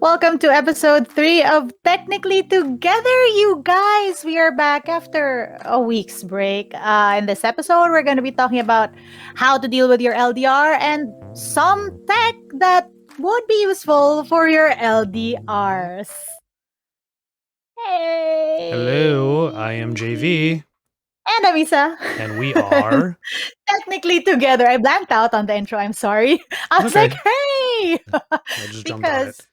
Welcome to episode 3 of Technically Together, you guys. We are back after a week's break. In this episode, we're going to be talking about how to deal with your LDR and some tech that would be useful for your LDRs. Hey! Hello, I am JV, And Amisa. and we are. Technically Together. I blanked out on the intro. I'm sorry. I was like, Okay, hey! I just jumped on it. Because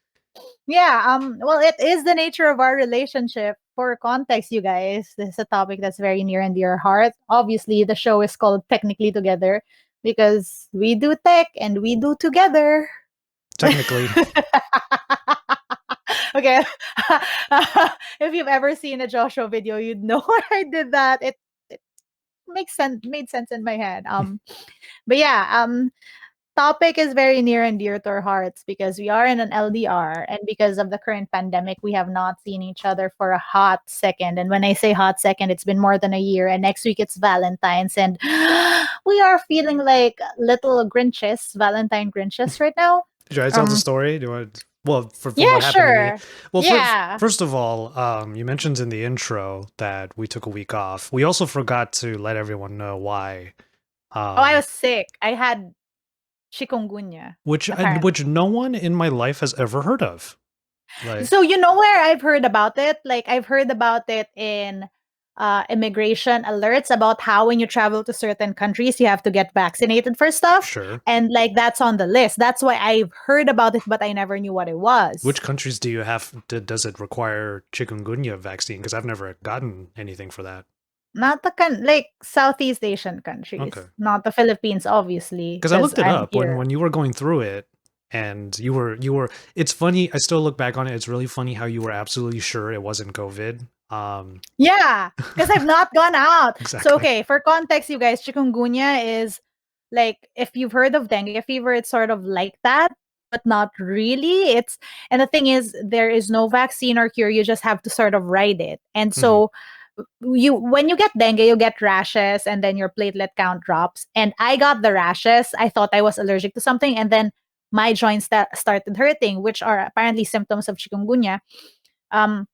well, it is the nature of our relationship. For context, you guys, this is a topic that's very near and dear heart. Obviously, the show is called Technically Together because we do tech and we do together. Technically, Okay. If you've ever seen a Joshua video, you'd know why I did that. It made sense in my head. But topic is very near and dear to our hearts because we are in an LDR, and because of the current pandemic, we have not seen each other for a hot second. And when I say hot second, it's been more than a year. And next week it's Valentine's, and we are feeling like little Grinches, Valentine Grinches right now. should I tell the story? Do you want? Well, from Yeah, what happened to me. sure. Well, Yeah. first of all, you mentioned in the intro that we took a week off. We also forgot to let everyone know why. I was sick. I had chikungunya. Which Apparently. no one in my life has ever heard of. Like, So you know where I've heard about it? Like I've heard about it in immigration alerts about how when you travel to certain countries you have to get vaccinated for stuff, sure. and like that's on the list. That's why I've heard about it, but I never knew what it was. Which countries do you have? Does it require chikungunya vaccine? Because I've never gotten anything for that. Not like Southeast Asian countries, Okay. not the Philippines, obviously. Because I looked it I'm up here. when you were going through it, and you were. It's funny. I still look back on it. It's really funny how you were absolutely sure it wasn't COVID. Yeah, because I've not gone out. Exactly. So okay, for context, you guys, chikungunya is like if you've heard of dengue fever, it's sort of like that, but not really. And the thing is, there is no vaccine or cure. You just have to sort of ride it. And so you when you get dengue, you get rashes, and then your platelet count drops. And I got the rashes. I thought I was allergic to something, and then my joints started hurting, which are apparently symptoms of chikungunya. Um,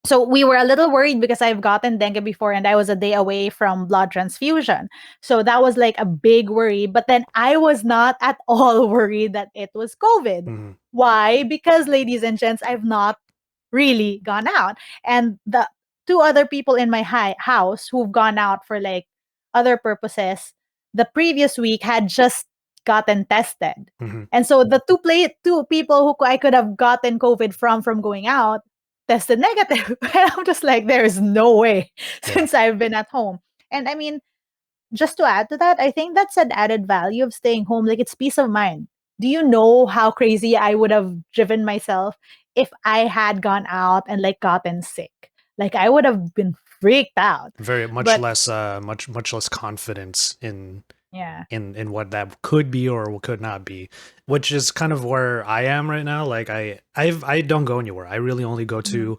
so we were a little worried because I've gotten dengue before and I was a day away from blood transfusion. So that was like a big worry. But then I was not at all worried that it was COVID. Why? Because, ladies and gents, I've not really gone out. And the two other people in my house who've gone out for like other purposes the previous week had just gotten tested. And so the two people who I could have gotten COVID from going out tested negative. And I'm just like, there is no way since I've been at home. And I mean, just to add to that, I think that's an added value of staying home. Like it's peace of mind. Do you know how crazy I would have driven myself if I had gone out and like gotten sick? Like I would have been freaked out. Very much But less much less confidence in yeah. in what that could be or could not be, which is kind of where I am right now. Like I don't go anywhere. I really only go to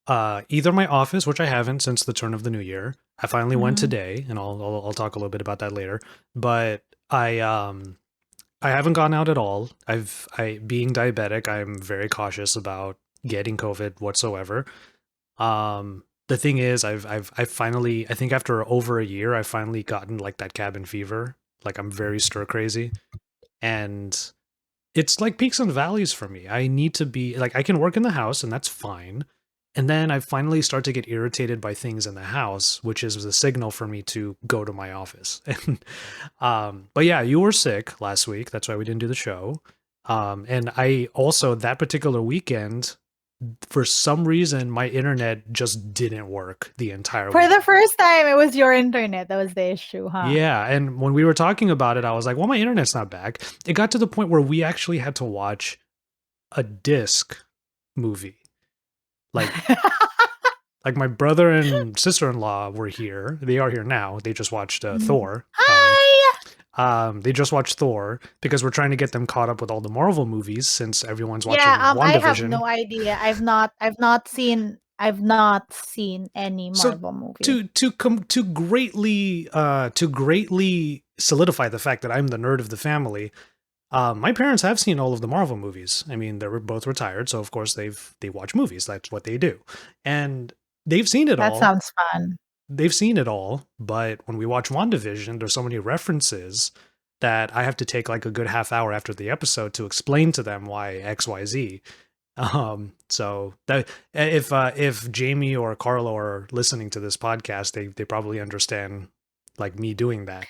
either my office, which I haven't since the turn of the new year. I finally went today, and I'll talk a little bit about that later. But I haven't gone out at all. Being diabetic, I'm very cautious about getting COVID whatsoever. The thing is, I've finally, I think after over a year, I've finally gotten like that cabin fever. Like I'm very stir crazy, and it's like peaks and valleys for me. I need to be like I can work in the house, and that's fine. And then I finally start to get irritated by things in the house, which is a signal for me to go to my office. But yeah, you were sick last week. That's why we didn't do the show. And I also, that particular weekend, for some reason, my internet just didn't work the entire For week. the first time, it was your internet that was the issue, huh? Yeah, and when we were talking about it, I was like, well, my internet's not back. It got to the point where we actually had to watch a disc movie. Like, like my brother and sister-in-law were here. They are here now. They just watched Thor. Hi. They just watched Thor because we're trying to get them caught up with all the Marvel movies since everyone's watching I have WandaVision. no idea. I've not seen any Marvel movie. To greatly solidify the fact that I'm the nerd of the family, My parents have seen all of the Marvel movies. I mean, they were both retired, so of course they watch movies. That's what they do, and they've seen it That all. sounds fun. They've seen it all. But when we watch WandaVision, there's so many references that I have to take like a good half hour after the episode to explain to them why X, Y, Z. So that if Jamie or Carlo are listening to this podcast, they probably understand like me doing that.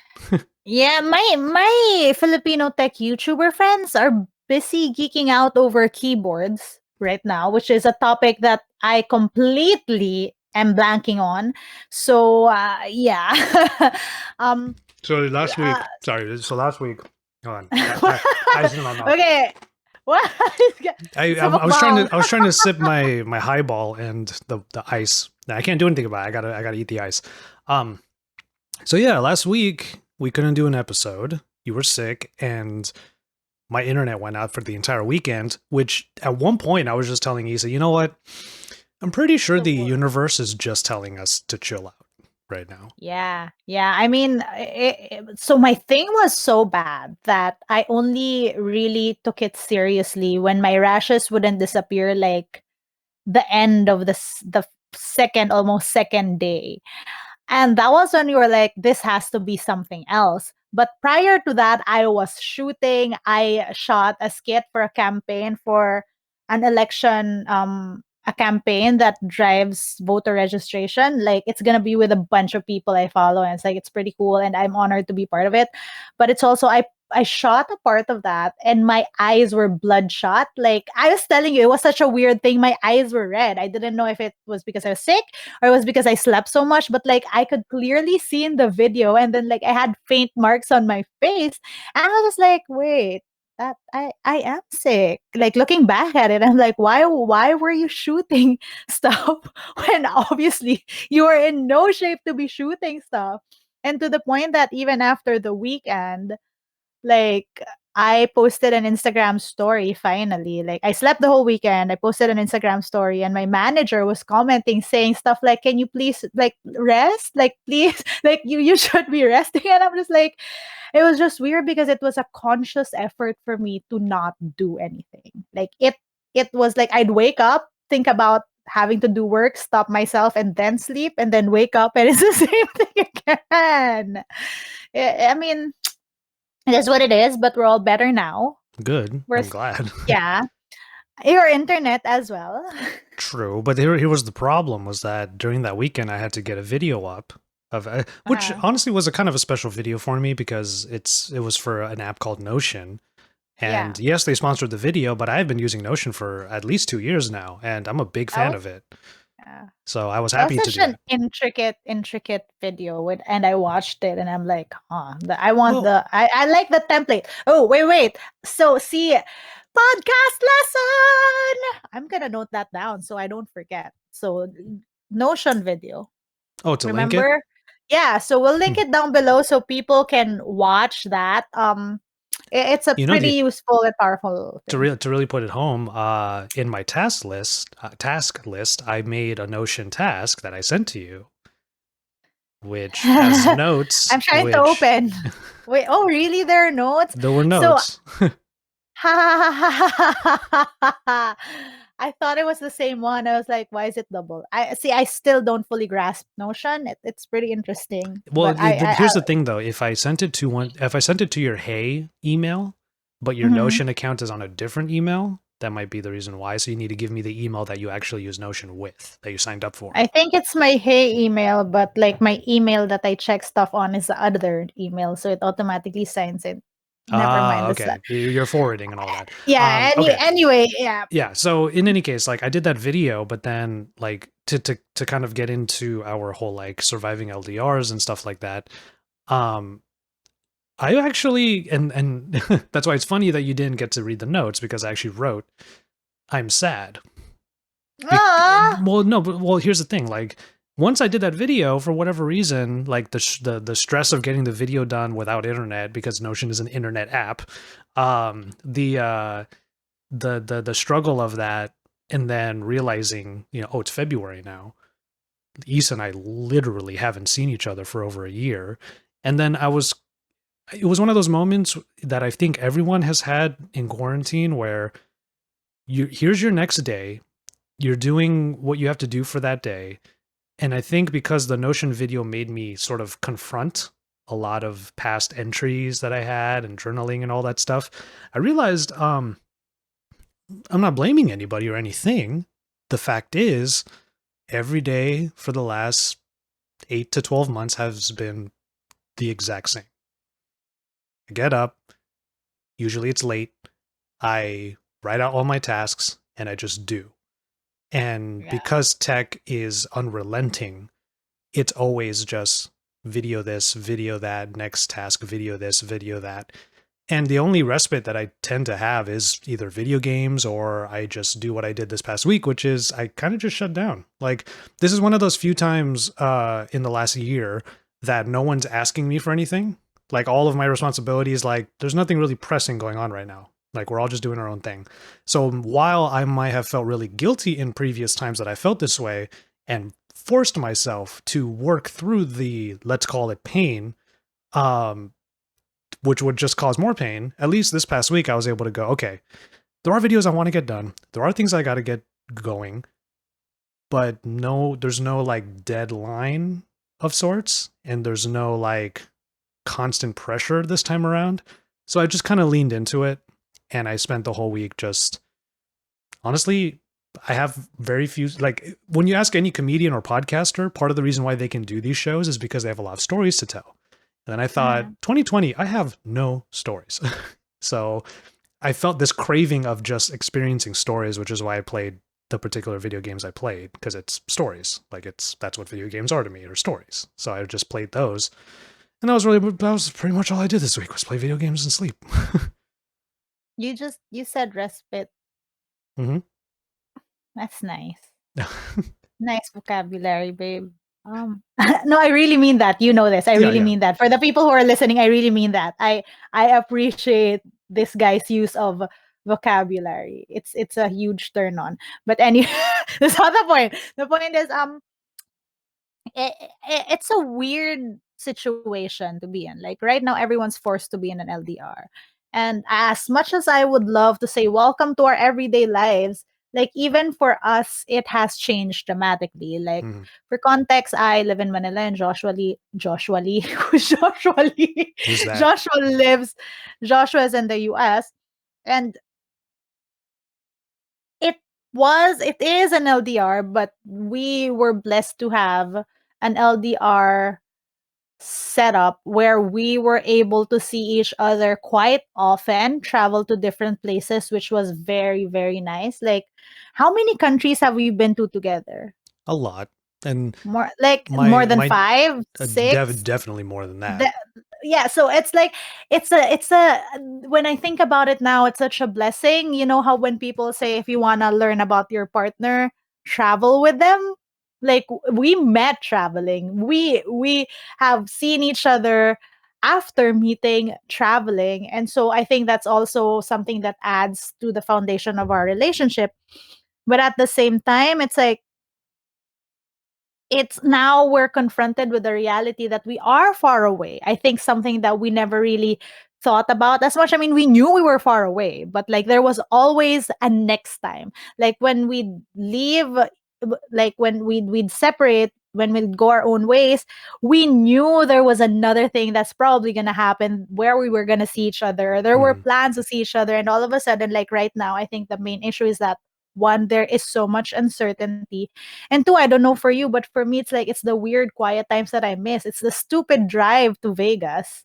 Yeah, my Filipino tech YouTuber friends are busy geeking out over keyboards right now, which is a topic that I completely am blanking on. So yeah. um So last uh, week, sorry. So last week, hold on. Ice in my mouth. okay. What? I was trying to sip my highball and the ice. I can't do anything about it. I gotta eat the ice. Um. So yeah, last week we couldn't do an episode. You were sick, and my internet went out for the entire weekend. Which at one point I was just telling Issa, you know what? I'm pretty sure The the worst. universe is just telling us to chill out right now. Yeah, yeah. I mean, so my thing was so bad that I only really took it seriously when my rashes wouldn't disappear like the end of the second, almost second day. And that was when you were like, this has to be something else. But prior to that, I was shooting. I shot a skit for a campaign for an election, a campaign that drives voter registration. Like it's gonna be with a bunch of people I follow, and it's like it's pretty cool, and I'm honored to be part of it. But it's also I shot a part of that and my eyes were bloodshot. Like I was telling you, it was such a weird thing. My eyes were red. I didn't know if it was because I was sick or it was because I slept so much, but like I could clearly see in the video and then like I had faint marks on my face. And I was just like, wait, that I am sick. Like looking back at it, I'm like, why were you shooting stuff when obviously you were in no shape to be shooting stuff? And to the point that even after the weekend, like I posted an Instagram story finally. Like I slept the whole weekend. I posted an Instagram story and my manager was commenting saying stuff like, "Can you please like rest? Like please like you should be resting." And I'm just like it was just weird because it was a conscious effort for me to not do anything. Like it was like I'd wake up, think about having to do work, stop myself and then sleep and then wake up and it's the same thing again. I mean, it is what it is, but we're all better now. Good. We're I'm glad. yeah. Your internet as well. True, but here was the problem was that during that weekend I had to get a video up of which Uh, honestly was a kind of a special video for me because it was for an app called Notion. yeah. And yes, they sponsored the video, but I've been using Notion for at least 2 years now and I'm a big That fan was of it. yeah. So I was That was happy to such do an it. intricate video with and I watched it and I'm like, I want Well, I like the template. Oh, wait. So see podcast lesson. I'm gonna note that down so I don't forget. So Notion video. oh, to link it? Remember? Yeah, so we'll Hmm. link it down below so people can watch that. It's a You know pretty the useful and powerful thing. to really put it home, in my task list, I made a Notion task that I sent to you, which has notes, I'm trying to which open. Wait, oh really? There are notes? there were So notes. I thought it was the same one. I was like, why is it double? I see. I still don't fully grasp Notion. It's pretty interesting, Well, but here's the thing though. If I sent it to your Hey email, but your mhm. Notion account is on a different email, that might be the reason why. So you need to give me the email that you actually use Notion with, that you signed up for. I think it's my Hey email, but like my email that I check stuff on is the other email, so it automatically signs it. Never mind. Ah, That's that. okay. You're forwarding and all that. Yeah. Okay. Anyway, yeah. Yeah. So in any case, like I did that video, but then like to kind of get into our whole like surviving LDRs and stuff like that. Um, I actually and that's why it's funny that you didn't get to read the notes because I actually wrote, "I'm sad." Ah. Well, no, but well, here's the thing. Like, once I did that video, for whatever reason, like the stress of getting the video done without internet because Notion is an internet app, the struggle of that, and then realizing, oh, it's February now. Issa and I literally haven't seen each other for over a year, and then it was one of those moments that I think everyone has had in quarantine where here's your next day, you're doing what you have to do for that day. And I think because the Notion video made me sort of confront a lot of past entries that I had and journaling and all that stuff, I realized I'm not blaming anybody or anything. The fact is, every day for the last 8 to 12 months has been the exact same. I get up, usually it's late, I write out all my tasks, and I just do. And Yeah. because tech is unrelenting, it's always just video this, video that, next task, video this, video that. And the only respite that I tend to have is either video games or I just do what I did this past week, which is I kind of just shut down. Like, this is one of those few times in the last year that no one's asking me for anything. Like, all of my responsibilities, like, there's nothing really pressing going on right now. Like, we're all just doing our own thing. So while I might have felt really guilty in previous times that I felt this way and forced myself to work through the, let's call it pain, um, which would just cause more pain. At least this past week, I was able to go, okay, there are videos I want to get done. There are things I got to get going, but no, there's no like deadline of sorts, and there's no like constant pressure this time around. So I just kind of leaned into it, and I spent the whole week just honestly. I have very few, like, when you ask any comedian or podcaster, part of the reason why they can do these shows is because they have a lot of stories to tell. And then I thought, Mm. 2020, I have no stories. So I felt this craving of just experiencing stories, which is why I played the particular video games I played, because it's stories. Like, that's what video games are to me, are stories. So I just played those. And that was pretty much all I did this week, was play video games and sleep. You said respite. Hmm. That's nice. Nice vocabulary, babe. No, I really mean that. You know this. I Yeah, really yeah. mean that. For the people who are listening, I really mean that. I appreciate this guy's use of vocabulary. It's a huge turn on. But anyway, that's not the point. The point is it's a weird situation to be in. Like right now, everyone's forced to be in an LDR. And as much as I would love to say, welcome to our everyday lives, like even for us, it has changed dramatically. Like Mhm. for context, I live in Manila and who's Joshua Lee? Who's that? Joshua lives, Joshua is in the US. And it it is an LDR, but we were blessed to have an LDR setup where we were able to see each other quite often, travel to different places, which was very, very nice. Like, how many countries have we been to together? A lot. And More like more my than my five, six? definitely more than that. The, yeah, so it's like it's a when I think about it now, it's such a blessing. You know how when people say if you want to learn about your partner, travel with them. Like we met traveling. We have seen each other after meeting traveling. And so I think that's also something that adds to the foundation of our relationship. But at the same time, it's like it's now we're confronted with the reality that we are far away. I think something that we never really thought about as much. I mean, we knew we were far away, but like there was always a next time. Like when we'd leave, like when we'd separate, when we'd go our own ways, we knew there was another thing that's probably gonna happen where we were gonna see each other. There were Mhm. plans to see each other, and all of a sudden, like right now, I think the main issue is that one, there is so much uncertainty, and two, I don't know for you, but for me, it's like it's the weird quiet times that I miss. It's the stupid drive to Vegas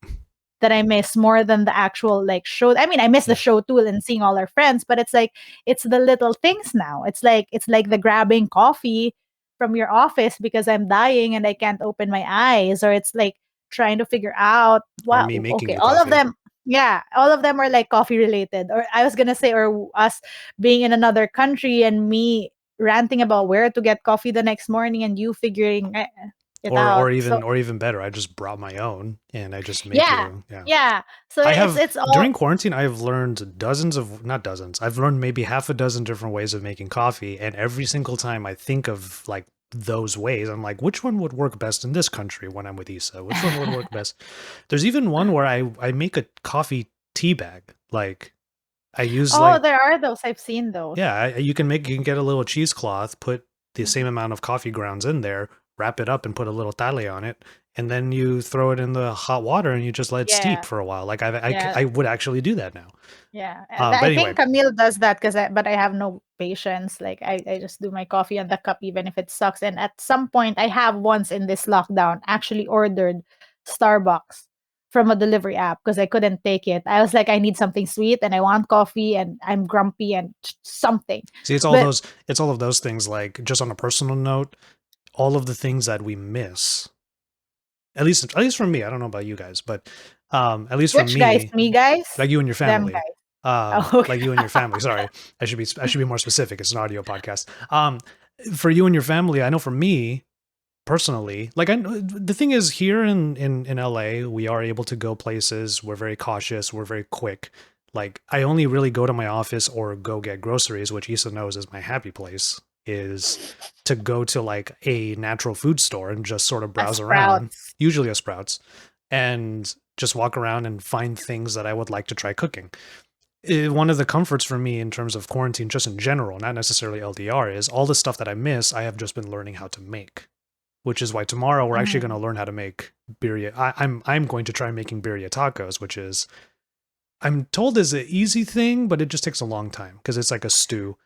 that I miss more than the actual like show. I mean, I miss the Yeah. show too and seeing all our friends, but it's like it's the little things now. It's like the grabbing coffee from your office because I'm dying and I can't open my eyes, or it's like trying to figure out Or wow, me making okay, you all of coffee. them. Yeah, all of them are like coffee related. Or I was gonna say, or us being in another country and me ranting about where to get coffee the next morning and you figuring it Or out. So or even better, I just brought my own and I just make yeah, you, yeah. yeah. So I have it's all during quarantine I have learned dozens of, not dozens, I've learned maybe half a dozen different ways of making coffee, and every single time I think of like those ways. I'm like, which one would work best in this country when I'm with Issa? Which one would work best? There's even one where I make a coffee tea bag. Like I use Oh, like there are those. I've seen those. yeah, you can get a little cheesecloth, put the same amount of coffee grounds in there, wrap it up, and put a little tale on it, and then you throw it in the hot water and you just let it steep Yeah, for a while. Like yeah, I would actually do that now. yeah. But I anyway, think Camille does that because but I have no patience. Like I just do my coffee on the cup even if it sucks. And at some point I have once in this lockdown actually ordered Starbucks from a delivery app because I couldn't take it. I was like, I need something sweet and I want coffee and I'm grumpy and something. see, But it's all of those things. Like just on a personal note, all of the things that we miss. At least from me, I don't know about you guys, but at least from which guys? me, Me guys? like you and your Them family, guys. Oh, okay. like you and your family. Sorry, I should be more specific. It's an audio podcast. For you and your family, I know for me personally, like the thing is here in LA, we are able to go places. We're very cautious. We're very quick. Like I only really go to my office or go get groceries, which Issa knows is my happy place. Is to go to like a natural food store and just sort of A browse around, Sprouts. usually a Sprouts, and just walk around and find things that I would like to try cooking. One of the comforts for me in terms of quarantine, just in general, not necessarily LDR, is all the stuff that I miss. I have just been learning how to make, which is why tomorrow we're actually going to Mm, learn how to make birria. I'm going to try making birria tacos, which is I'm told is an easy thing, but it just takes a long time because it's like a stew.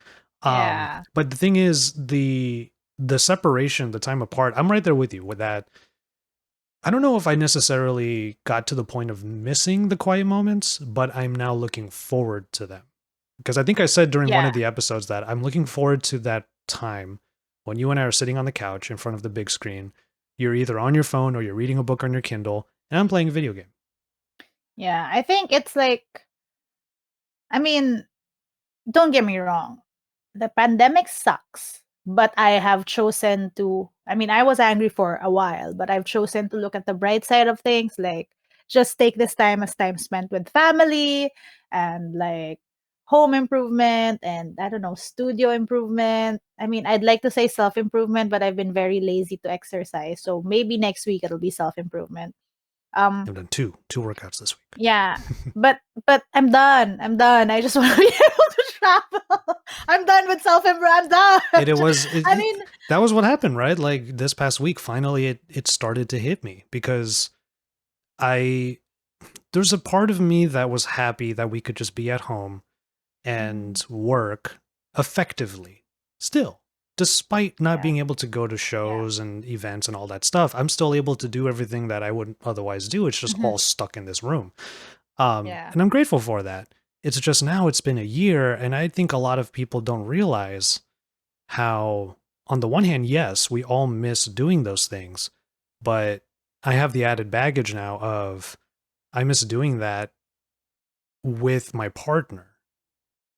yeah. But the thing is the separation, the time apart. I'm right there with you with that. I don't know if I necessarily got to the point of missing the quiet moments, but I'm now looking forward to them. Because I think I said during one Yeah. of the episodes that I'm looking forward to that time when you and I are sitting on the couch in front of the big screen. You're either on your phone or you're reading a book on your Kindle, and I'm playing a video game. Yeah. I think it's like, I mean, don't get me wrong. The pandemic sucks, but I have chosen to, I mean, I was angry for a while, but I've chosen to look at the bright side of things, like just take this time as time spent with family and like home improvement and I don't know, studio improvement. I mean, I'd like to say self improvement, but I've been very lazy to exercise. So maybe next week it'll be self improvement. Um I've done two workouts this week. yeah, but I'm done. I'm done. I just want to be able to travel. I'm done with self-improvement. I'm done. It was I mean, that was what happened, right? Like this past week, finally it started to hit me because I there's a part of me that was happy that we could just be at home mm, and work effectively still. Despite not yeah, being able to go to yeah, shows and events and all that stuff, I'm still able to do everything that I wouldn't otherwise do. It's just mhm, all stuck in this room. yeah, And I'm grateful for that. It's just now it's been a year, and I think a lot of people don't realize how, on the one hand, yes, we all miss doing those things, but I have the added baggage now of I miss doing that with my partner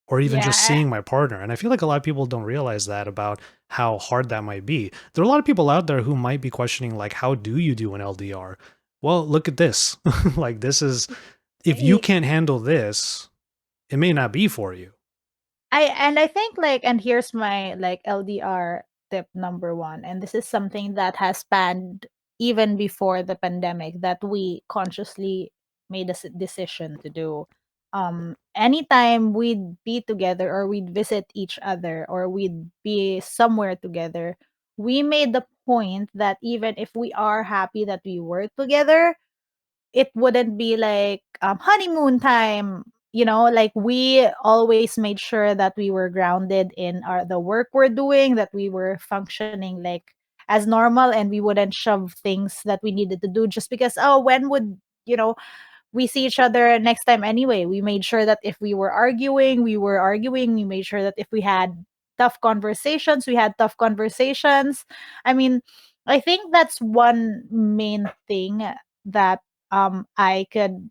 or even just yeah. seeing my partner. And I feel like a lot of people don't realize that about how hard that might be. There are a lot of people out there who might be questioning, like, how do you do an LDR? Well, look at this. Like, this is, if you I, can't handle this, it may not be for you. I think like, and here's my like LDR tip number one, and this is something that has spanned even before the pandemic that we consciously made a decision to do. Anytime we'd be together or we'd visit each other or we'd be somewhere together, we made the point that even if we are happy that we were together, it wouldn't be like honeymoon time, like we always made sure that we were grounded in our the work we're doing, that we were functioning like as normal, and we wouldn't shove things that we needed to do just because, oh, when would we see each other next time anyway. We made sure that if we were arguing, we were arguing. We made sure that if we had tough conversations, we had tough conversations. I mean, I think that's one main thing that I could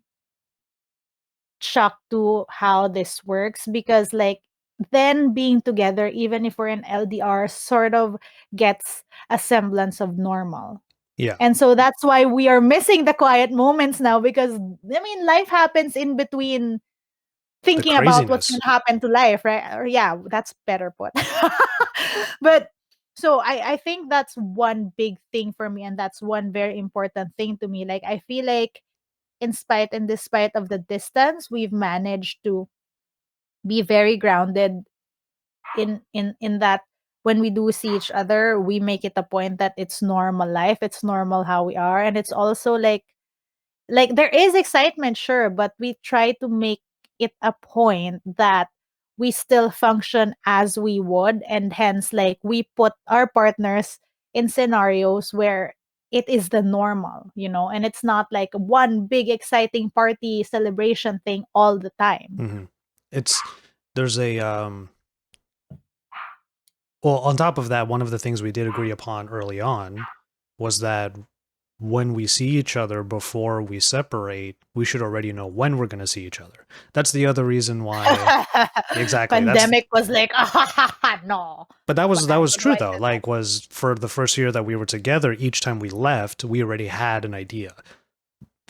shock to how this works, because like then being together, even if we're in LDR, sort of gets a semblance of normal. Yeah. And so that's why we are missing the quiet moments now, because I mean life happens in between The thinking about what's going craziness. to happen to life, right? Or yeah, that's better put. But So I think that's one big thing for me, and that's one very important thing to me. Like I feel like in spite and despite of the distance, we've managed to be very grounded in that when we do see each other, we make it a point that it's normal life, it's normal how we are, and it's also like there is excitement, sure, but we try to make it a point that we still function as we would, and hence like we put our partners in scenarios where it is the normal, and it's not like one big exciting party celebration thing all the time. Mm-hmm. There's a well, on top of that, one of the things we did agree upon early on was that when we see each other before we separate, we should already know when we're going to see each other. That's the other reason why. Exactly. Pandemic was like, no. But that What was do true I though. say that? Like, was for the first year that we were together, each time we left, we already had an idea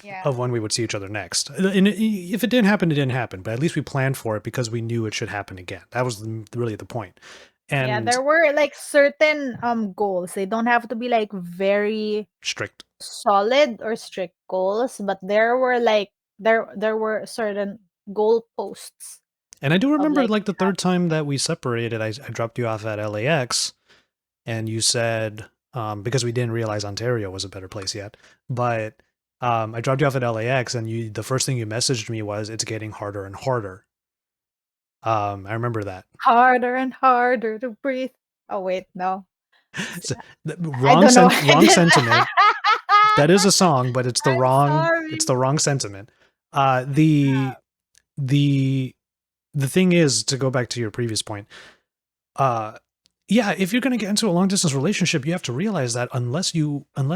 Yeah. of when we would see each other next. And if it didn't happen, it didn't happen. But at least we planned for it because we knew it should happen again. That was really the point. Yeah, And there were like certain goals. They don't have to be like very strict. solid or strict goals, but there were like there were certain goal posts And I do of remember like like the we have third time that we separated, I dropped you off at LAX and you said, because we didn't realize Ontario was a better place yet, but I dropped you off at LAX and the first thing you messaged me was, it's getting harder and harder. I remember that. harder and harder to breathe. Oh wait, no. So, I don't know why I wrong did sentiment. That is that. a song, but I'm it's sorry. the wrong sentiment. Uh, the the the thing is, to go back to your previous point, uh yeah, if you're going to get into a long distance relationship, you have to realize that unless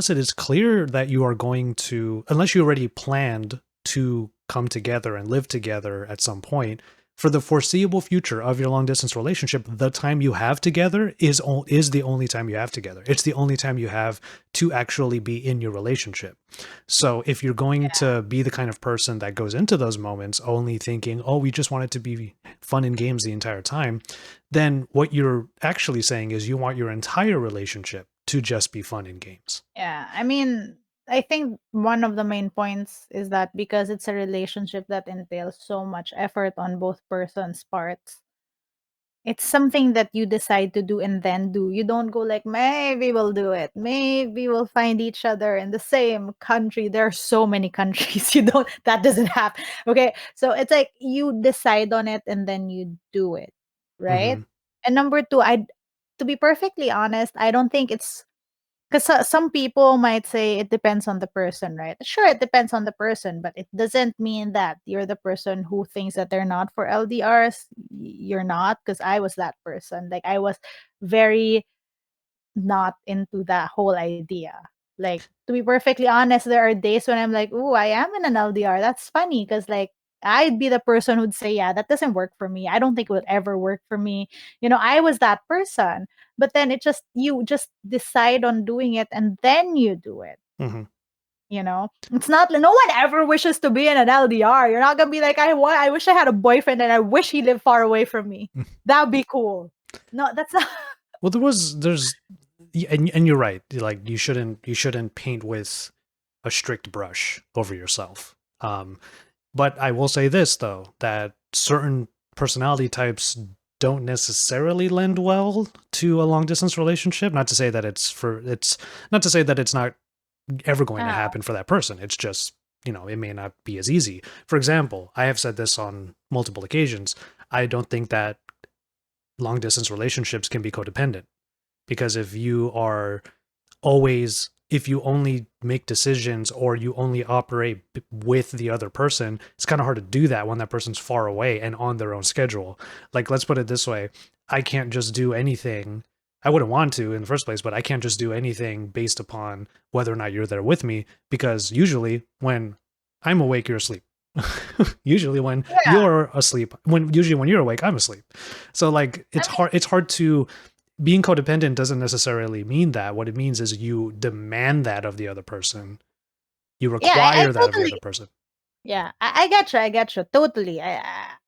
it is clear that you are going to, unless you already planned to come together and live together at some point, for the foreseeable future of your long distance relationship, the time you have together is the only time you have together. It's the only time you have to actually be in your relationship. So if you're going to be the kind of person that goes into those moments only thinking, oh, we just want it to be fun and games the entire time, then what you're actually saying is you want your entire relationship to just be fun and games. Yeah, I mean, I think one of the main points is that because it's a relationship that entails so much effort on both persons' parts, it's something that you decide to do and then do. You don't go like, maybe we'll do it. Maybe we'll find each other in the same country. There are so many countries. That doesn't happen. Okay. So it's like you decide on it and then you do it. Right. Mm-hmm. And number two, to be perfectly honest, I don't think it's because some people might say it depends on the person, right? Sure, it depends on the person, but it doesn't mean that you're the person who thinks that they're not for LDRs. You're not, because I was that person. Like, I was very not into that whole idea. Like, to be perfectly honest, there are days when I'm like, "Ooh, I am in an LDR." That's funny because, like, I'd be the person who'd say, "Yeah, that doesn't work for me. I don't think it would ever work for me." I was that person. But then you just decide on doing it and then you do it. Mm-hmm. It's not no one ever wishes to be in an LDR. You're not gonna be like, I wish I had a boyfriend and I wish he lived far away from me. That'd be cool. No, that's not. Well, there's and you're right. Like you shouldn't paint with a strict brush over yourself. But I will say this though, that certain personality types don't necessarily lend well to a long distance relationship. Not to say that it's not to say that it's not ever going to Ah, happen for that person. It's just, it may not be as easy. For example, I have said this on multiple occasions. I don't think that long distance relationships can be codependent, because if you only make decisions or you only operate with the other person, it's kind of hard to do that when that person's far away and on their own schedule. Like, let's put it this way. I can't just do anything. I wouldn't want to in the first place, but I can't just do anything based upon whether or not you're there with me, because usually when I'm awake, you're asleep. Usually when yeah. you're asleep, usually when you're awake, I'm asleep. So like I mean, it's hard to being codependent doesn't necessarily mean that. What it means is you demand that of the other person. You yeah, I require that of the totally. other person. Yeah, I get you. I get you totally.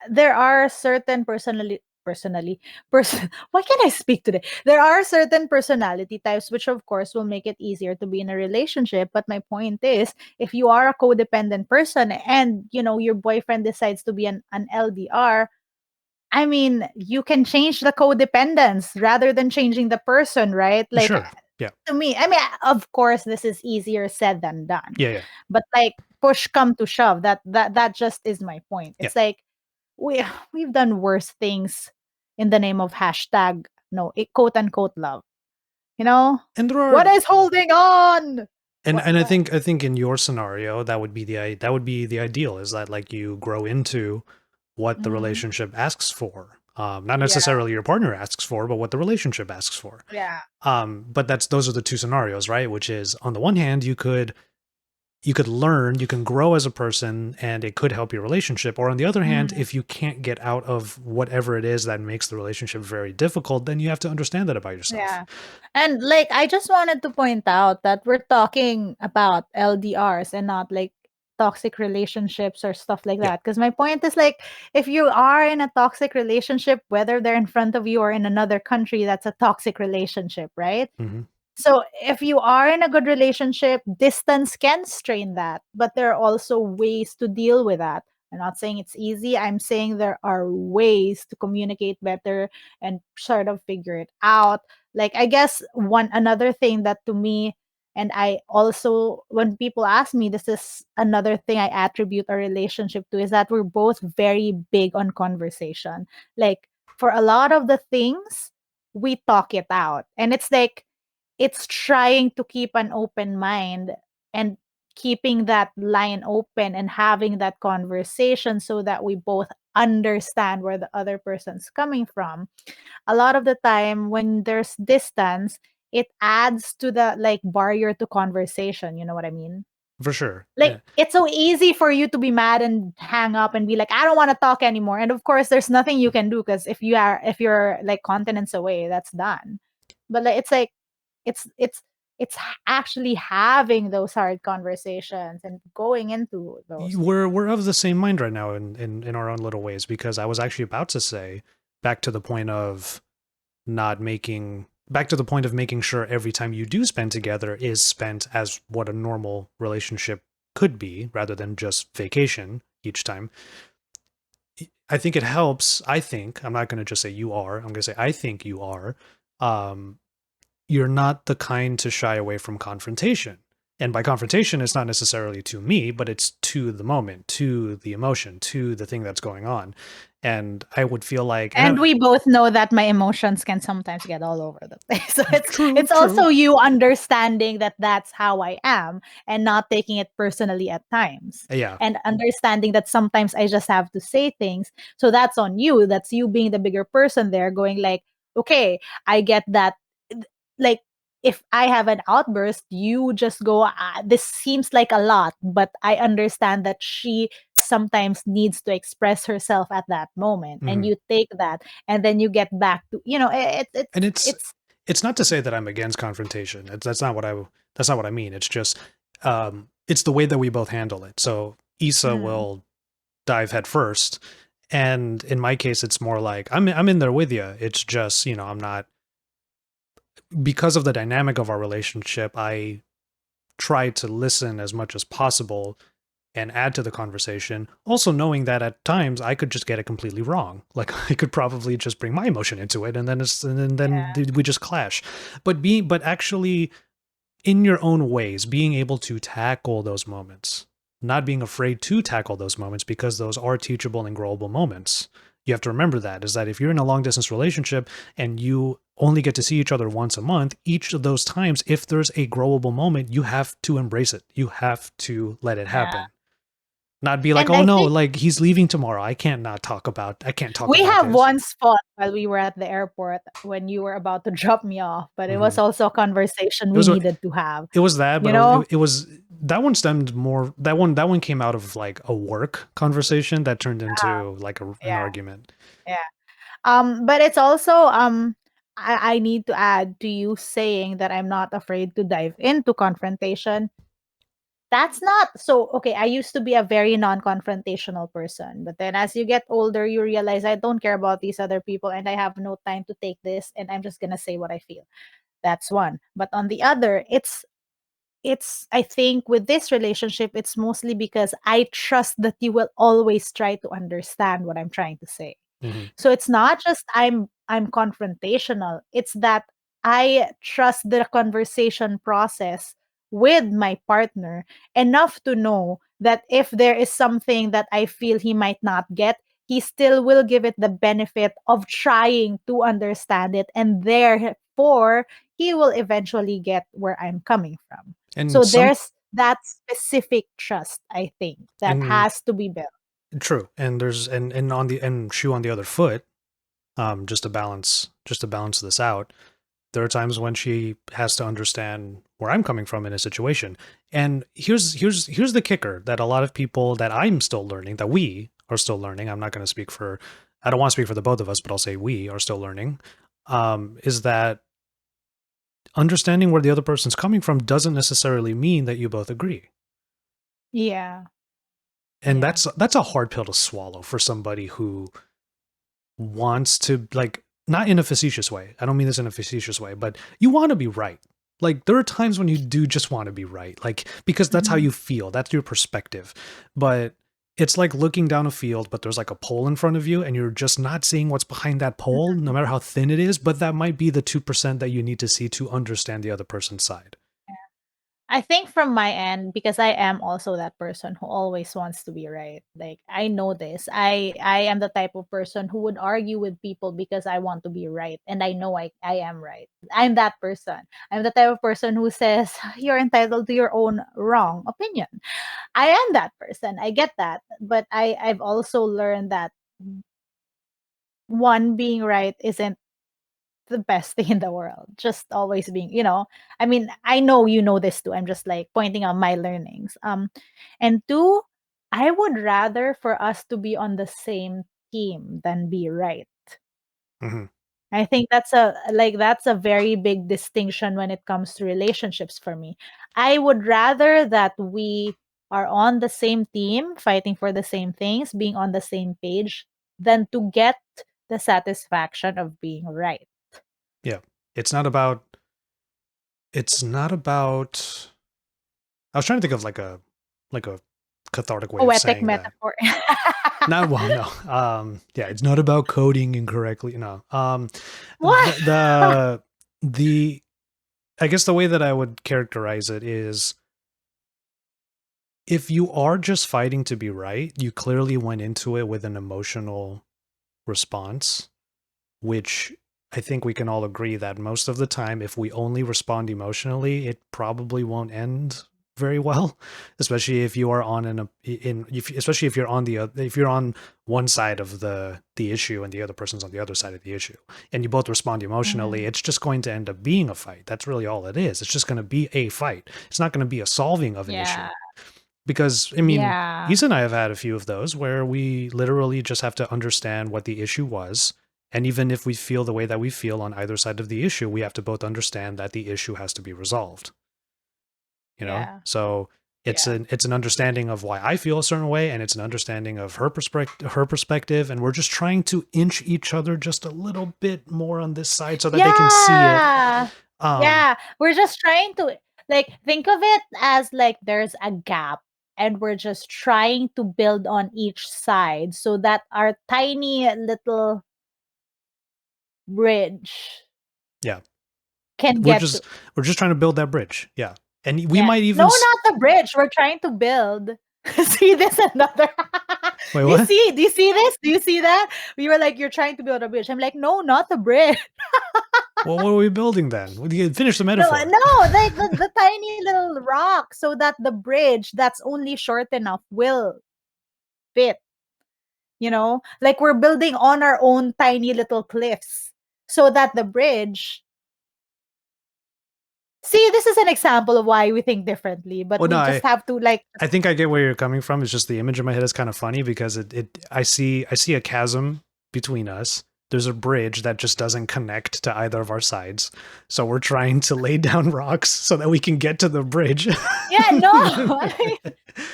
There are certain personally, why can't I speak today? There are certain personality types which of course will make it easier to be in a relationship, but my point is, if you are a codependent person and your boyfriend decides to be an LDR, I mean, you can change the codependence rather than changing the person, right? Like, Sure. Yeah. to me, I mean, of course, this is easier said than done. Yeah. Yeah. But like, push come to shove, that just is my point. Yeah. It's like we've done worse things in the name of hashtag no, quote unquote love. You know, And there what are is holding on? and I What? think in your scenario that would be that would be the ideal, is that like you grow into what the Mhm. relationship asks for. Not Yeah, necessarily your partner asks for, but what the relationship asks for. yeah, But those are the two scenarios, right? Which is, on the one hand, you could learn, you can grow as a person, and it could help your relationship. Or on the other hand, mm, if you can't get out of whatever it is that makes the relationship very difficult, then you have to understand that about yourself. yeah. And like, I just wanted to point out that we're talking about LDRs and not like toxic relationships or stuff like Yeah. that. Because my point is like, if you are in a toxic relationship, whether they're in front of you or in another country, that's a toxic relationship, right? Hmm. So if you are in a good relationship, distance can strain that, but there are also ways to deal with that. I'm not saying it's easy. I'm saying there are ways to communicate better and sort of figure it out. Like, I guess one another thing that to me, and I also, when people ask me, this is another thing I attribute a relationship to, is that we're both very big on conversation. Like, for a lot of the things, we talk it out. And it's like, it's trying to keep an open mind and keeping that line open and having that conversation so that we both understand where the other person's coming from. A lot of the time when there's distance, it adds to the like barrier to conversation, you know what I mean? For sure. Like, Yeah. it's so easy for you to be mad and hang up and be like, I don't want to talk anymore. And of course there's nothing you can do, because if you're like continents away, that's done. But like, it's like, it's actually having those hard conversations and going into those. We're of the same mind right now in our own little ways, because I was actually about to say, back to the point of not making back to the point of making sure every time you do spend together is spent as what a normal relationship could be, rather than just vacation each time. I think it helps. I'm not going to just say you are. I'm going to say I think you are. Um, you're not the kind to shy away from confrontation. And by confrontation, it's not necessarily to me, but it's to the moment, to the emotion, to the thing that's going on. And I would feel like, And we both know that my emotions can sometimes get all over the place. So it's true, it's true, also you understanding that that's how I am and not taking it personally at times. yeah. And understanding that sometimes I just have to say things. So that's on you. That's you being the bigger person there, going like, okay, I get that. Like, if I have an outburst, you just go, this seems like a lot, but I understand that she sometimes needs to express herself at that moment, and Mhm. you take that, and then you get back to, And it's it's it's not to say that I'm against confrontation. That's not what I mean. It's just it's the way that we both handle it. So Issa mm, will dive head first, and in my case, it's more like I'm in there with you. It's just, I'm not, because of the dynamic of our relationship. I try to listen as much as possible and add to the conversation, also knowing that at times I could just get it completely wrong. Like, I could probably just bring my emotion into it, and then yeah, we just clash. But actually, in your own ways, being able to tackle those moments, not being afraid to tackle those moments, because those are teachable and growable moments. You have to remember that, is that if you're in a long distance relationship and you only get to see each other once a month, each of those times, if there's a growable moment, you have to embrace it. You have to let it yeah. happen. Not be like, And oh I no, think like he's leaving tomorrow. I can't talk we about have this. one spot while we were at the airport when you were about to drop me off, but it was Hmm. also a conversation It we was needed to have, it was that, you but know? it was that one stemmed more. That one came out of like a work conversation that turned into like an Yeah, argument. yeah. But it's also I need to add to you saying that I'm not afraid to dive into confrontation. that's not so okay. I used to be a very non-confrontational person, but then as you get older, you realize I don't care about these other people and I have no time to take this and I'm just gonna say what I feel. That's one. But on the other, it's I think with this relationship, it's mostly because I trust that you will always try to understand what I'm trying to say. Hmm. So it's not just I'm confrontational. It's that I trust the conversation process with my partner enough to know that if there is something that I feel he might not get, he still will give it the benefit of trying to understand it, and therefore he will eventually get where I'm coming from. And So some there's that specific trust, I think, that and has to be built. true. And there's and on the and shoe on the other foot, just to balance this out. There are times when she has to understand where I'm coming from in a situation. And here's the kicker that a lot of people that I'm still learning, that we are still learning. I'm not going to speak for I don't want to speak for the both of us, but I'll say we are still learning. Is that understanding where the other person's coming from doesn't necessarily mean that you both agree. Yeah. And Yeah. that's a hard pill to swallow for somebody who wants to, like, not in a facetious way. I don't mean this in a facetious way, but you want to be right. Like, there are times when you do just want to be right, like, because that's how Mhm. you feel, that's your perspective. But it's like looking down a field, but there's like a pole in front of you and you're just not seeing what's behind that pole, no Mhm. matter how thin it is. But that might be the 2% that you need to see to understand the other person's side. I think from my end, because I am also that person who always wants to be right. Like I know this. I am the type of person who would argue with people because I want to be right. And I know I am right. I'm that person. I'm the type of person who says you're entitled to your own wrong opinion. I am that person. I get that. But I've also learned that one being right isn't the best thing in the world. Just always being, I mean, I know you know this too. I'm just like pointing out my learnings. And two, I would rather for us to be on the same team than be right. Hmm. I think that's a very big distinction when it comes to relationships for me. I would rather that we are on the same team, fighting for the same things, being on the same page, than to get the satisfaction of being right. Yeah. It's not about, it's not about, I was trying to think of like a cathartic way of Poetic saying that. metaphor. Not well, no. Yeah, it's not about coding incorrectly. No. What? The I guess the way that I would characterize it is, if you are just fighting to be right, you clearly went into it with an emotional response, which I think we can all agree that most of the time, if we only respond emotionally, it probably won't end very well. Especially if you are on especially if you're on if you're on one side of the issue and the other person's on the other side of the issue, and you both respond emotionally, Mhm. it's just going to end up being a fight. That's really all it is. It's just going to be a fight. It's not going to be a solving of an issue. Yeah. Because, I mean, Yeah. Isa and I have had a few of those where we literally just have to understand what the issue was. And even if we feel the way that we feel on either side of the issue, we have to both understand that the issue has to be resolved. You know? Yeah. So Yeah. it's an understanding of why I feel a certain way, and it's an understanding of her perspective, and we're just trying to inch each other just a little bit more on this side so that they can see it. Yeah. Um, Yeah. We're just trying to think of it as like there's a gap and we're just trying to build on each side so that our tiny little bridge yeah. can We're get to. just we're just trying to build that bridge. Yeah. And we Yeah. might No, even not the bridge. We're trying to build. See this another. wait, what? Do you see this? Do you see that? We were like, you're trying to build a bridge. I'm like, no, not the bridge. Well, what are we building then? Finish the No, metaphor. no, like the tiny little rock so that the bridge that's only short enough will fit, Like we're building on our own tiny little cliffs so that the bridge. See, this is an example of why we think differently, but Well, no, we just have to like. I think I get where you're coming from. It's just the image in my head is kind of funny because I see a chasm between us there's a bridge that just doesn't connect to either of our sides. So we're trying to lay down rocks so that we can get to the bridge. Yeah, no. I mean,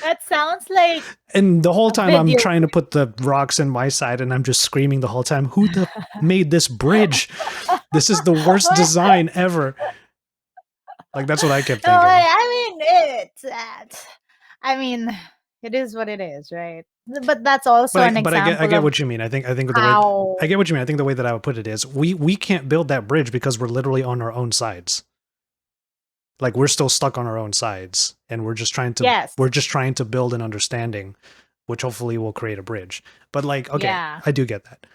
that sounds like And the whole a time I'm video. trying to put the rocks in my side and I'm just screaming the whole time, who the made this bridge? This is the worst design ever. Like that's what I kept No, thinking. I mean it's I mean it is what it is, right? But that's also an But I example get of what you mean. I think the way I how get what you mean. I think the way that I would put it is we can't build that bridge because we're literally on our own sides. Like we're still stuck on our own sides and yes, we're just trying to build an understanding which hopefully will create a bridge. But like okay, yeah, I do get that.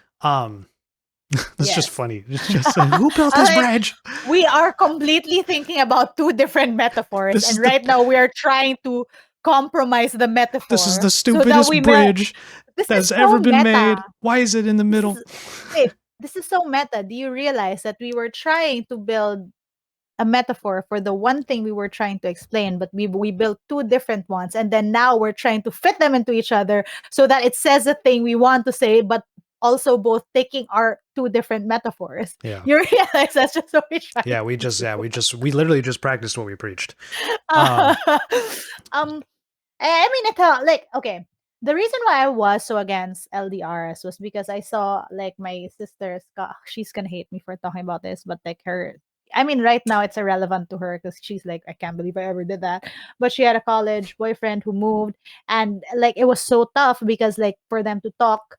That's just yes. funny. It's just like, who built I'm this like, bridge? we are completely thinking about two different metaphors, This and is the right now we are trying to compromise the this is metaphor the so that stupidest we melt. bridge This is that's ever so been meta. made. Why is it in the This middle? is wait, this is so meta. Do you realize that we were trying to build a metaphor for the one thing we were trying to explain, but we built two different ones, and then now we're trying to fit them into each other so that it says the thing we want to say, but also both taking our two different metaphors. Yeah. You realize that's just what we tried Yeah, to do. we literally just practiced what we preached. Uh, um, I mean, it like okay. The reason why I was so against LDRs was because I saw like my sister's. She's gonna hate me for talking about this, but like her. I mean, right now it's irrelevant to her because she's like, I can't believe I ever did that. But she had a college boyfriend who moved, and like it was so tough because like for them to talk,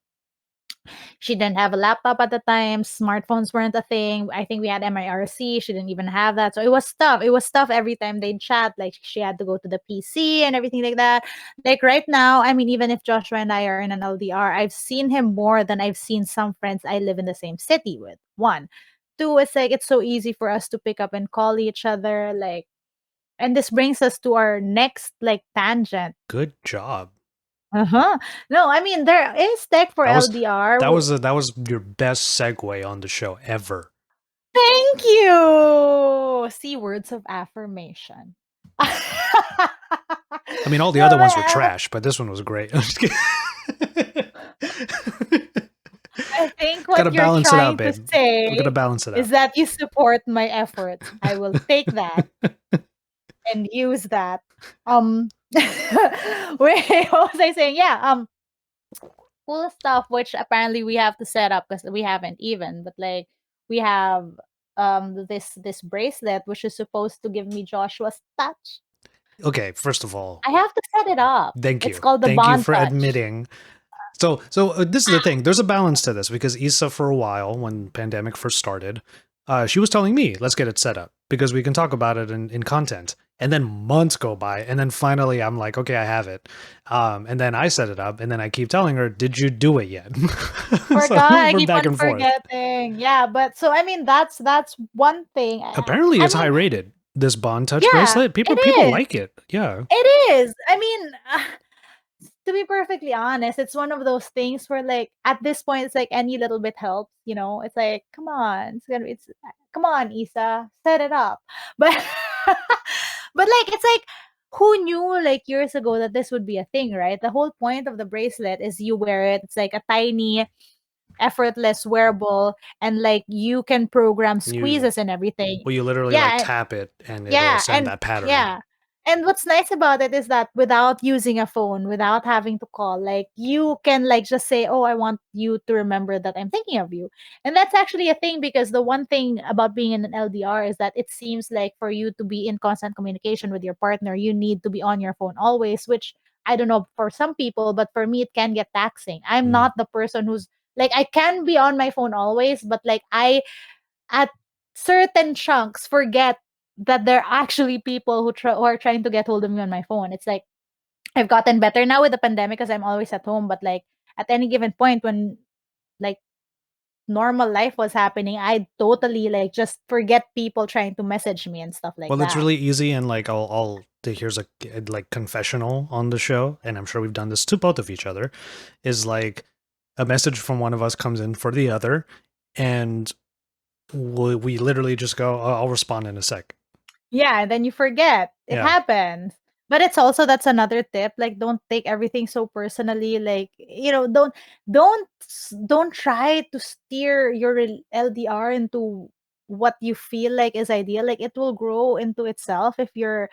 she didn't have a laptop at the time. Smartphones weren't a thing. I think we had MIRC. She didn't even have that. So it was tough. It was tough every time they'd chat. Like she had to go to the PC and everything like that. Like right now, I mean, even if Joshua and I are in an LDR, I've seen him more than I've seen some friends I live in the same city with. One. Two, it's like it's so easy for us to pick up and call each other. Like, and this brings us to our next like tangent. Good job. Uh-huh. No, I mean there is tech for LDR. That was your best segue on the show ever. Thank you. See, words of affirmation. I mean, all the No, other ones were but trash, but this one was great. I'm just kidding. I think Gotta what you're balance it out, trying to babe. We gotta say balance it is out. that you support my efforts. I will take that and use that. Wait, what was I saying? Yeah, cool stuff which apparently we have to set up because we haven't even, but like we have this bracelet which is supposed to give me Joshua's touch. Okay, first of all, I have to set it up. thank It's you. called the Thank you bond for touch. admitting. So this is the thing. There's a balance to this because Issa, for a while, when pandemic first started, she was telling me, "Let's get it set up because we can talk about it in content." And then months go by, and then finally, I'm like, "Okay, I have it." And then I set it up, and then I keep telling her, "Did you do it yet?" So Forgot. I we're keep back on and forth. forgetting. Yeah, but so I mean that's one thing. Apparently, I it's high mean, rated. This Bond Touch yeah, bracelet, it people is. like it. Yeah. It is. I mean, to be perfectly honest, it's one of those things where like at this point it's like any little bit helps, you know? It's like, come on, it's come on, Isa, set it up. But but like it's like who knew like years ago that this would be a thing, right? The whole point of the bracelet is you wear it. It's like a tiny effortless wearable and like you can program You squeezes and everything. you literally like Yeah, tap it and it'll yeah, send and that pattern. yeah. And what's nice about it is that without using a phone, without having to call, like you can like just say, "Oh, I want you to remember that I'm thinking of you." And that's actually a thing because the one thing about being in an LDR is that it seems like for you to be in constant communication with your partner, you need to be on your phone always, which I don't know for some people, but for me it can get taxing. I'm Mm. not the person who's like I can be on my phone always, but like I at certain chunks forget that there are actually people who are trying to get hold of me on my phone. It's like I've gotten better now with the pandemic because I'm always at home. But like at any given point when like normal life was happening, I totally like just forget people trying to message me and stuff like Well, it's that. really easy, and like here's a like confessional on the show, and I'm sure we've done this to both of each other. Is like a message from one of us comes in for the other, and we literally just go, "Oh, I'll respond in a sec." Yeah, and then you forget. It Yeah, happens. But it's also that's another tip. Like, don't take everything so personally. Like, don't try to steer your LDR into what you feel like is ideal. Like, it will grow into itself if you're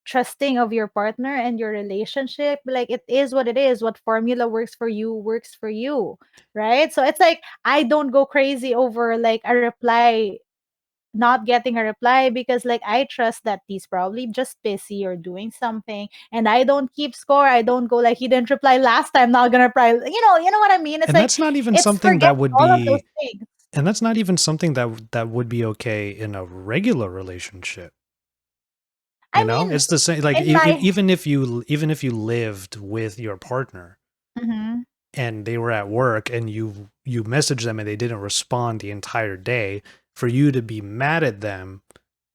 trusting of your partner and your relationship. Like, it is what it is. What formula works for you, right? So it's like I don't go crazy over like a reply, not getting a reply, because like I trust that he's probably just busy or doing something, and I don't keep score. I don't go like he didn't reply last time, not gonna reply. You know what I mean? It's And like that's not even it's something forget that would all of those be things. and that's not even something that would be okay in a regular relationship. You I know, mean, it's the same. Like in my even if you lived with your partner Mhm. and they were at work and you messaged them and they didn't respond the entire day, for you to be mad at them,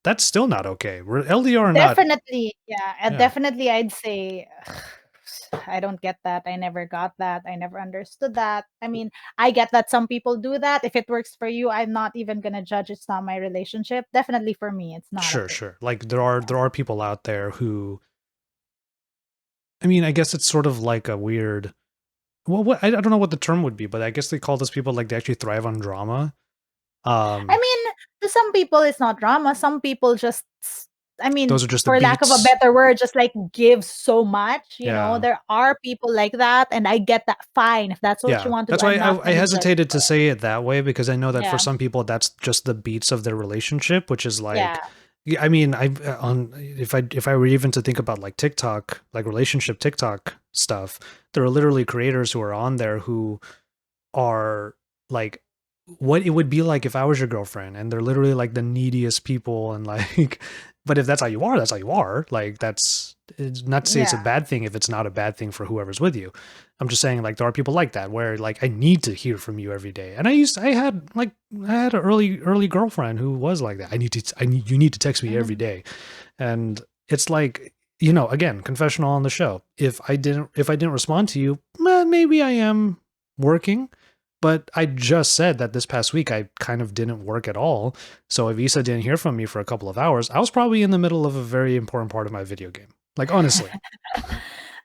that's still not okay. We're LDR or not. Definitely, yeah, Yeah, definitely I'd say I don't get that. I never got that. I never understood that. I mean, I get that some people do that. If it works for you, I'm not even gonna judge. It's not my relationship. Definitely for me, it's not sure, okay. sure. Like there are people out there who, I mean, I guess it's sort of like a weird. Well, what I don't know what the term would be, but I guess they call those people like they actually thrive on drama. I Um, mean, to some people it's not drama. Some people just I mean, those are just the for lack of a beats. better word, just like give so much. Yeah. There are people like that, and I get that. Fine. If that's what you Yeah, want to do, that's why I'm not I gonna judge hesitated for to it. say it that way because I know that for Yeah. some people that's just the beats of their relationship, which is Yeah. like, yeah, I mean, I on if I were even to think about like TikTok, like relationship TikTok stuff, there are literally creators who are on there who are like what it would be like if I was your girlfriend, and they're literally like the neediest people, and like but if that's how you are, that's how you are. Like that's, it's not to say it's a Yeah. bad thing if it's not a bad thing for whoever's with you. I'm just saying like there are people like that where like I need to hear from you every day. And I had an early girlfriend who was like that. I need, you need to text me every Mhm. day. And it's like, you know, again, confessional on the show. If I didn't respond to you, maybe I am working. But I just said that this past week I kind of didn't work at all. So if Issa didn't hear from me for a couple of hours, I was probably in the middle of a very important part of my video game. Like honestly.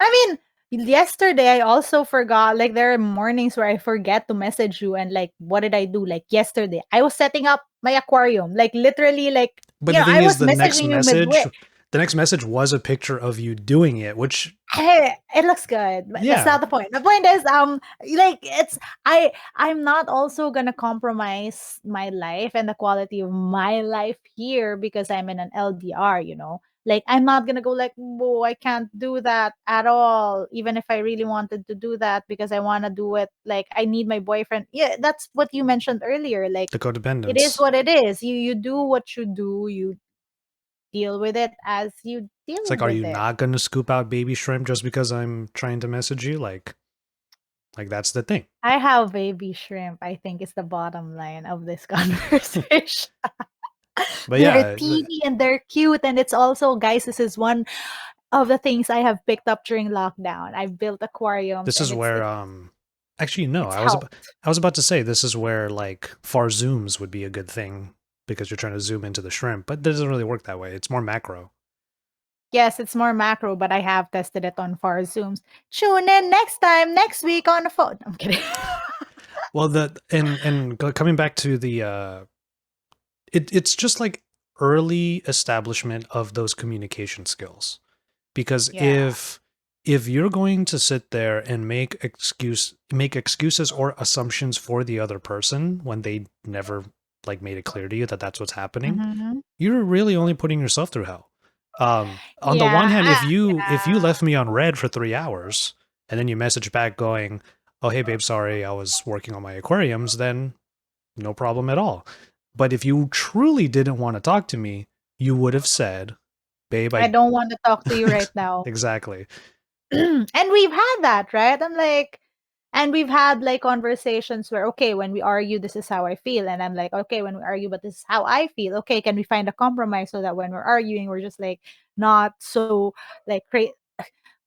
I mean, yesterday I also forgot. Like, there are mornings where I forget to message you, and like, what did I do? Like yesterday, I was setting up my aquarium. Like literally, like But the thing I is was messaging you midway. the next message was a picture of you doing it, which Hey, it looks good, but that's yeah, not the point. The point is, like I'm not also gonna compromise my life and the quality of my life here because I'm in an LDR. Like I'm not gonna go like, whoa, I can't do that at all. Even if I really wanted to do that because I want to do it, like I need my boyfriend. Yeah, that's what you mentioned earlier. Like the it is codependence. what it is. You do what you do. You deal with it as you It's deal like, are with you it. not gonna scoop out baby shrimp just because I'm trying to message you? Like that's the thing. I have baby shrimp, I think is the bottom line of this conversation. But They're yeah, teeny and they're cute, and it's also, guys, this is one of the things I have picked up during lockdown. I've built aquariums this and is it's where it's actually no, it's helped. I was about to say this is where like far zooms would be a good thing because you're trying to zoom into the shrimp, but it doesn't really work that way. It's more macro. Yes, it's more macro, but I have tested it on far zooms. Tune in next time, next week on the phone. I'm kidding. Well, the and coming back to the it's just like early establishment of those communication skills. Because Yeah. if you're going to sit there and make excuses or assumptions for the other person when they never like made it clear to you that that's what's happening, Mhm. you're really only putting yourself through hell. On the one Yeah, hand, if you yeah. left me on red for 3 hours and then you message back going, "Oh hey babe, sorry, I was working on my aquariums," then no problem at all. But if you truly didn't want to talk to me, you would have said, "Babe, I I." don't want to talk to you right now. Exactly. And we've had that, right? And we've had like conversations where, okay, when we argue, this is how I feel. And I'm like, okay, when we argue, but this is how I feel. Okay, can we find a compromise so that when we're arguing, we're just like not so like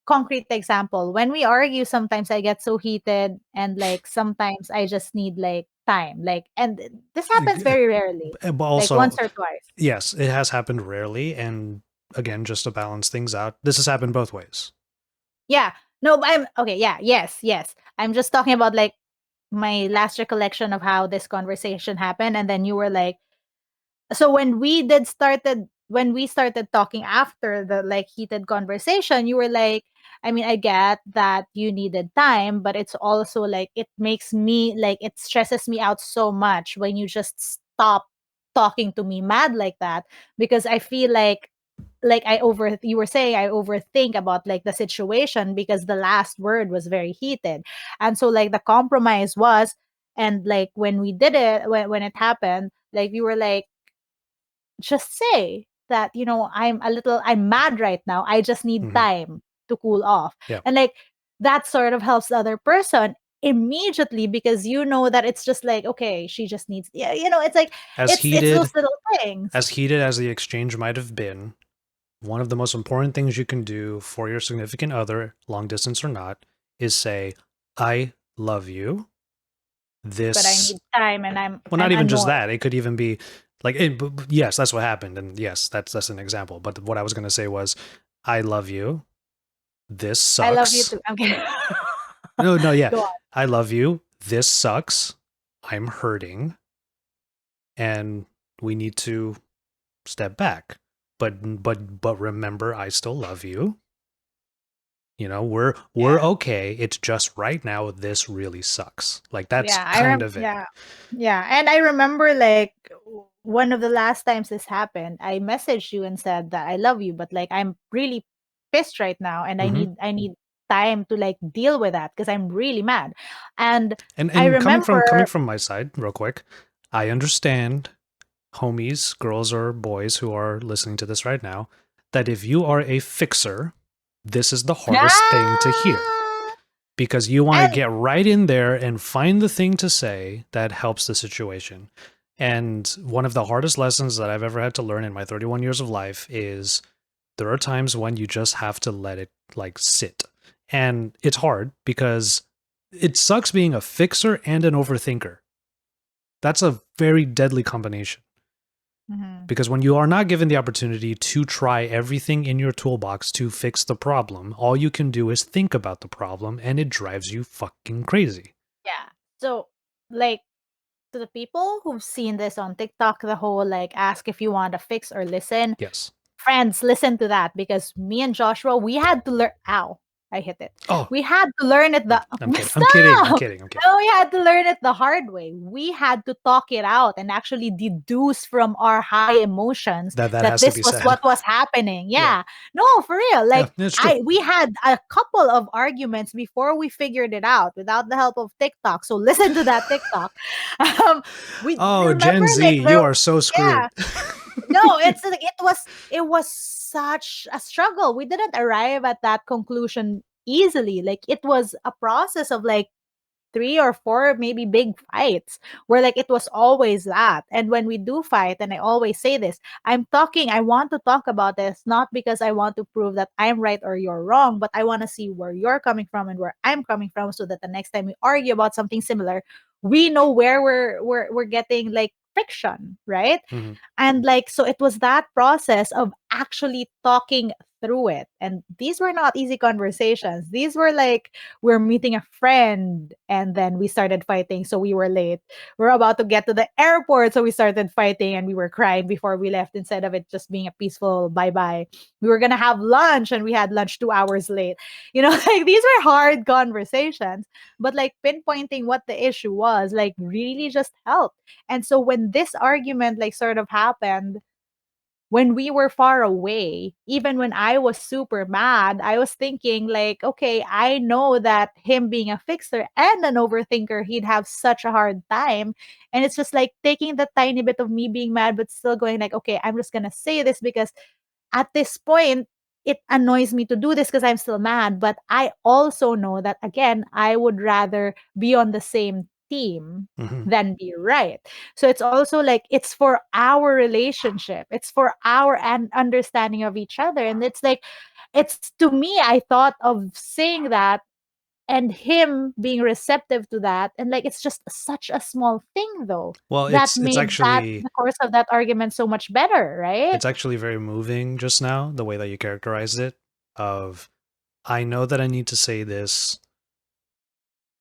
concrete example. When we argue, sometimes I get so heated and like sometimes I just need like time. Like, and this happens very rarely, But like once also, or twice. yes, it has happened rarely, and again, just to balance things out. This has happened both ways. Yeah. No, but I'm okay. Yeah. Yes. Yes. I'm just talking about like my last recollection of how this conversation happened. And then you were like, so when we started talking after the like heated conversation, you were like, I mean, I get that you needed time, but it's also like it makes me like it stresses me out so much when you just stop talking to me mad like that, because I feel like I over you were saying I overthink about like the situation because the last word was very heated. And so like the compromise was, and like when we did it, when it happened, like you were like, just say that, I'm mad right now. I just need Hmm. time to cool off. Yeah. And like that sort of helps the other person immediately, because you know that it's just like, okay, she just needs, yeah, it's like As it's those heated little things. as heated as the exchange might have been, one of the most important things you can do for your significant other, long distance or not, is say, "I love you." But I This, need time, and I'm well, not I'm even just annoyed. that. It could even be like, yes, that's what happened, and yes, that's an example. But what I was going to say was, "I love you. This I love you sucks." too. I'm kidding. No, no, yeah, Go on. "I love you. This sucks. I'm hurting, and we need to step back. But remember, I still love you. You know, we're Yeah. okay. It's just right now this really sucks." Like that's Yeah, kind of it. yeah. Yeah, and I remember like one of the last times this happened, I messaged you and said that I love you, but like I'm really pissed right now, and I Hmm. need time to like deal with that because I'm really mad. And I And coming remember, from my side, real quick, I understand, homies, girls or boys who are listening to this right now, that if you are a fixer, this is the hardest thing to hear ah, because you want to and get right in there and find the thing to say that helps the situation. And one of the hardest lessons that I've ever had to learn in my 31 years of life is there are times when you just have to let it like sit. And it's hard because it sucks being a fixer and an overthinker. That's a very deadly combination Mhm. because when you are not given the opportunity to try everything in your toolbox to fix the problem, all you can do is think about the problem and it drives you fucking crazy. yeah. So like to the people who've seen this on TikTok, the whole like ask if you want to fix or listen, Yes. friends, listen to that, because me and Joshua, we had to learn. Ow, I hit it. Oh, We had to learn it no, the I'm kidding. I'm kidding. I'm stop. kidding. I'm kidding. No, we had to learn it the hard way. We had to talk it out and actually deduce from our high emotions That that has to this be was said. what was happening. Yeah. Yeah. No, for real. Yeah, Like it's true. we had a couple of arguments before we figured it out without the help of TikTok. So listen to that TikTok. Um, we Oh, remember Gen Z, like you there, are so yeah, screwed. no, it's like it was such a struggle. We didn't arrive at that conclusion easily. Like it was a process of like three or four maybe big fights where like it was always that. And when we do fight, and I always say this, I want to talk about this not because I want to prove that I'm right or you're wrong, but I want to see where you're coming from and where I'm coming from, so that the next time we argue about something similar, we know where we're getting like friction, right? Mhm. And like, so it was that process of actually talking through it. And these were not easy conversations. These were like, we're meeting a friend and then we started fighting. So we were late. We're about to get to the airport. So we started fighting and we were crying before we left instead of it just being a peaceful bye bye. We were going to have lunch and we had lunch 2 hours late. Like these were hard conversations, but like pinpointing what the issue was, like really just helped. And so when this argument like sort of happened, when we were far away, even when I was super mad, I was thinking like, okay, I know that him being a fixer and an overthinker, he'd have such a hard time. And it's just like taking the tiny bit of me being mad, but still going like, okay, I'm just gonna say this because at this point, it annoys me to do this because I'm still mad. But I also know that, again, I would rather be on the same team Mhm. than be right. So it's also like it's for our relationship, it's for our understanding of each other. And it's like, it's to me, I thought of saying that and him being receptive to that, and like it's just such a small thing though Well, that it's made that actually the course of that argument so much better, right? it's actually very moving just now, the way that you characterized it. Of I know that I need to say this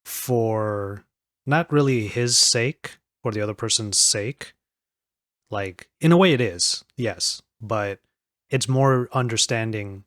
for not really his sake or the other person's sake. Like, in a way, it is, yes, but it's more understanding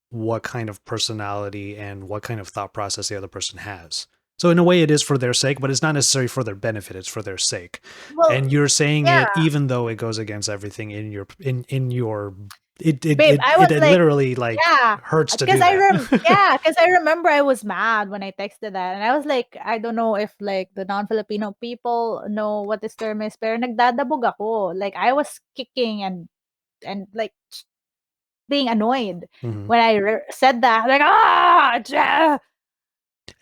what kind of personality and what kind of thought process the other person has. So in a way it is for their sake, but it's not necessarily for their benefit, it's for their sake. Well, And you're saying yeah, it even though it goes against everything in your babe, I was it like, literally like yeah, hurts to because do that. I remember I was mad when I texted that, and I was like, I don't know if like the non-Filipino people know what this term is, pero nagdadabog ako. Like I was kicking and like being annoyed Mhm. when I said that. Like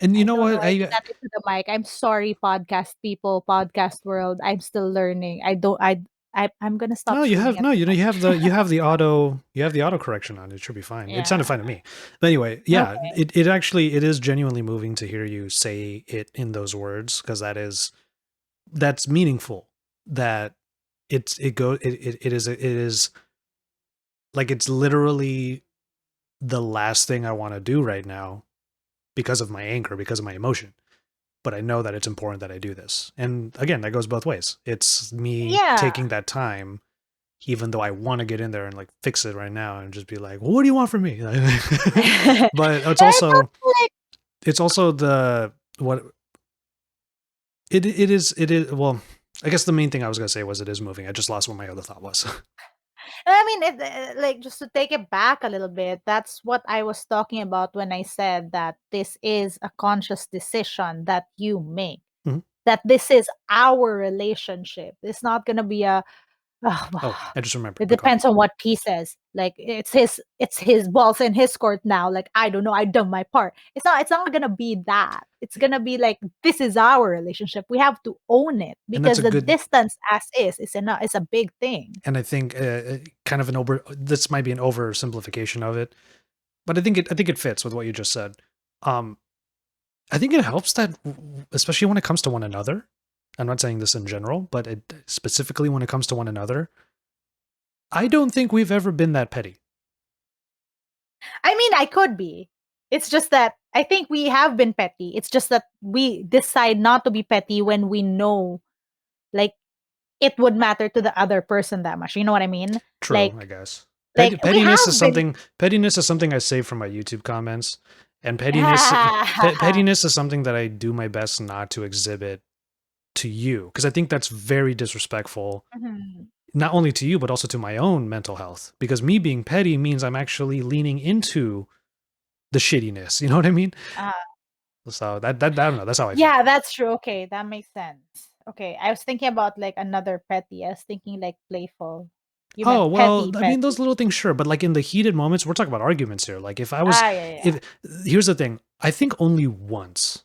And you I know don't know. what? I said that into the mic. I'm sorry, podcast people, podcast world. I'm still learning. I don't. I'm gonna stop No, you screaming have at no, the you know, mic. you have the auto correction on. It should be fine. It sounded Yeah. fine to me. But anyway, yeah, Okay. it actually it is genuinely moving to hear you say it in those words because that's meaningful. That it is like it's literally the last thing I want to do right now because of my anger, because of my emotion. But I know that it's important that I do this. And again, that goes both ways. It's me Yeah. taking that time even though I want to get in there and like fix it right now and just be like, well, what do you want from me? But It's like it's also the what it is well, I guess the main thing I was gonna say was it is moving. I just lost what my other thought was. I mean, like just to take it back a little bit, that's what I was talking about when I said that this is a conscious decision that you make. Mhm. That this is our relationship. It's not gonna be a oh, Oh, I just remembered. it But go on. depends on what pieces. Like it's his balls in his court now. Like I don't know, I done my part. It's not gonna be that. It's gonna be like this is our relationship. We have to own it And that's because a the good distance as is a big thing. and I think kind of an over this might be an oversimplification of it, but I think it fits with what you just said. Um I think it helps that, especially when it comes to one another. I'm not saying this in general, but specifically when it comes to one another, I don't think we've ever been that petty. I mean, I could be. It's just that I think we have been petty. It's just that we decide not to be petty when we know, like, it would matter to the other person that much. You know what I mean? True, I Like, guess. like we have been. Pettiness is something I save from my YouTube comments, and pettiness is something that I do my best not to exhibit to you because I think that's very disrespectful, Mhm. not only to you but also to my own mental health. Because me being petty means I'm actually leaning into the shittiness. You know what I mean? Uh, So that I don't know. That's how I feel. yeah, that's true. Okay, that makes sense. Okay, I was thinking about like another petty. I was thinking like playful. You Oh, meant well, petty, I mean, those petty. little things, sure. But like in the heated moments, we're talking about arguments here. Like if I was, Ah, yeah, yeah. if here's the thing, I think only once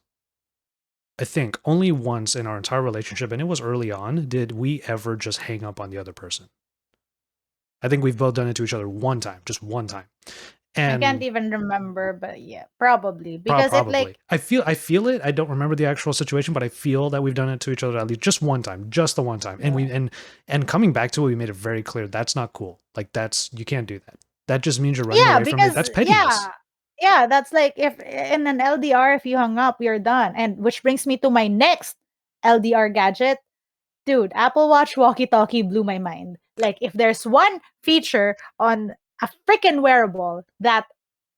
in our entire relationship, and it was early on, did we ever just hang up on the other person. I think we've both done it to each other one time, just one time. I can't And even remember, but yeah, probably because it probably, like I feel it. I don't remember the actual situation, but I feel that we've done it to each other at least just one time, just the one time. And yeah. and coming back to it, we made it very clear that's not cool. Like that's you can't do that. That just means you're running Yeah, away from me. because That's pettiness. yeah. Yeah, that's like if in an LDR, if you hung up, you're done. And which brings me to my next LDR gadget. Dude, Apple Watch walkie-talkie blew my mind. Like if there's one feature on a freaking wearable that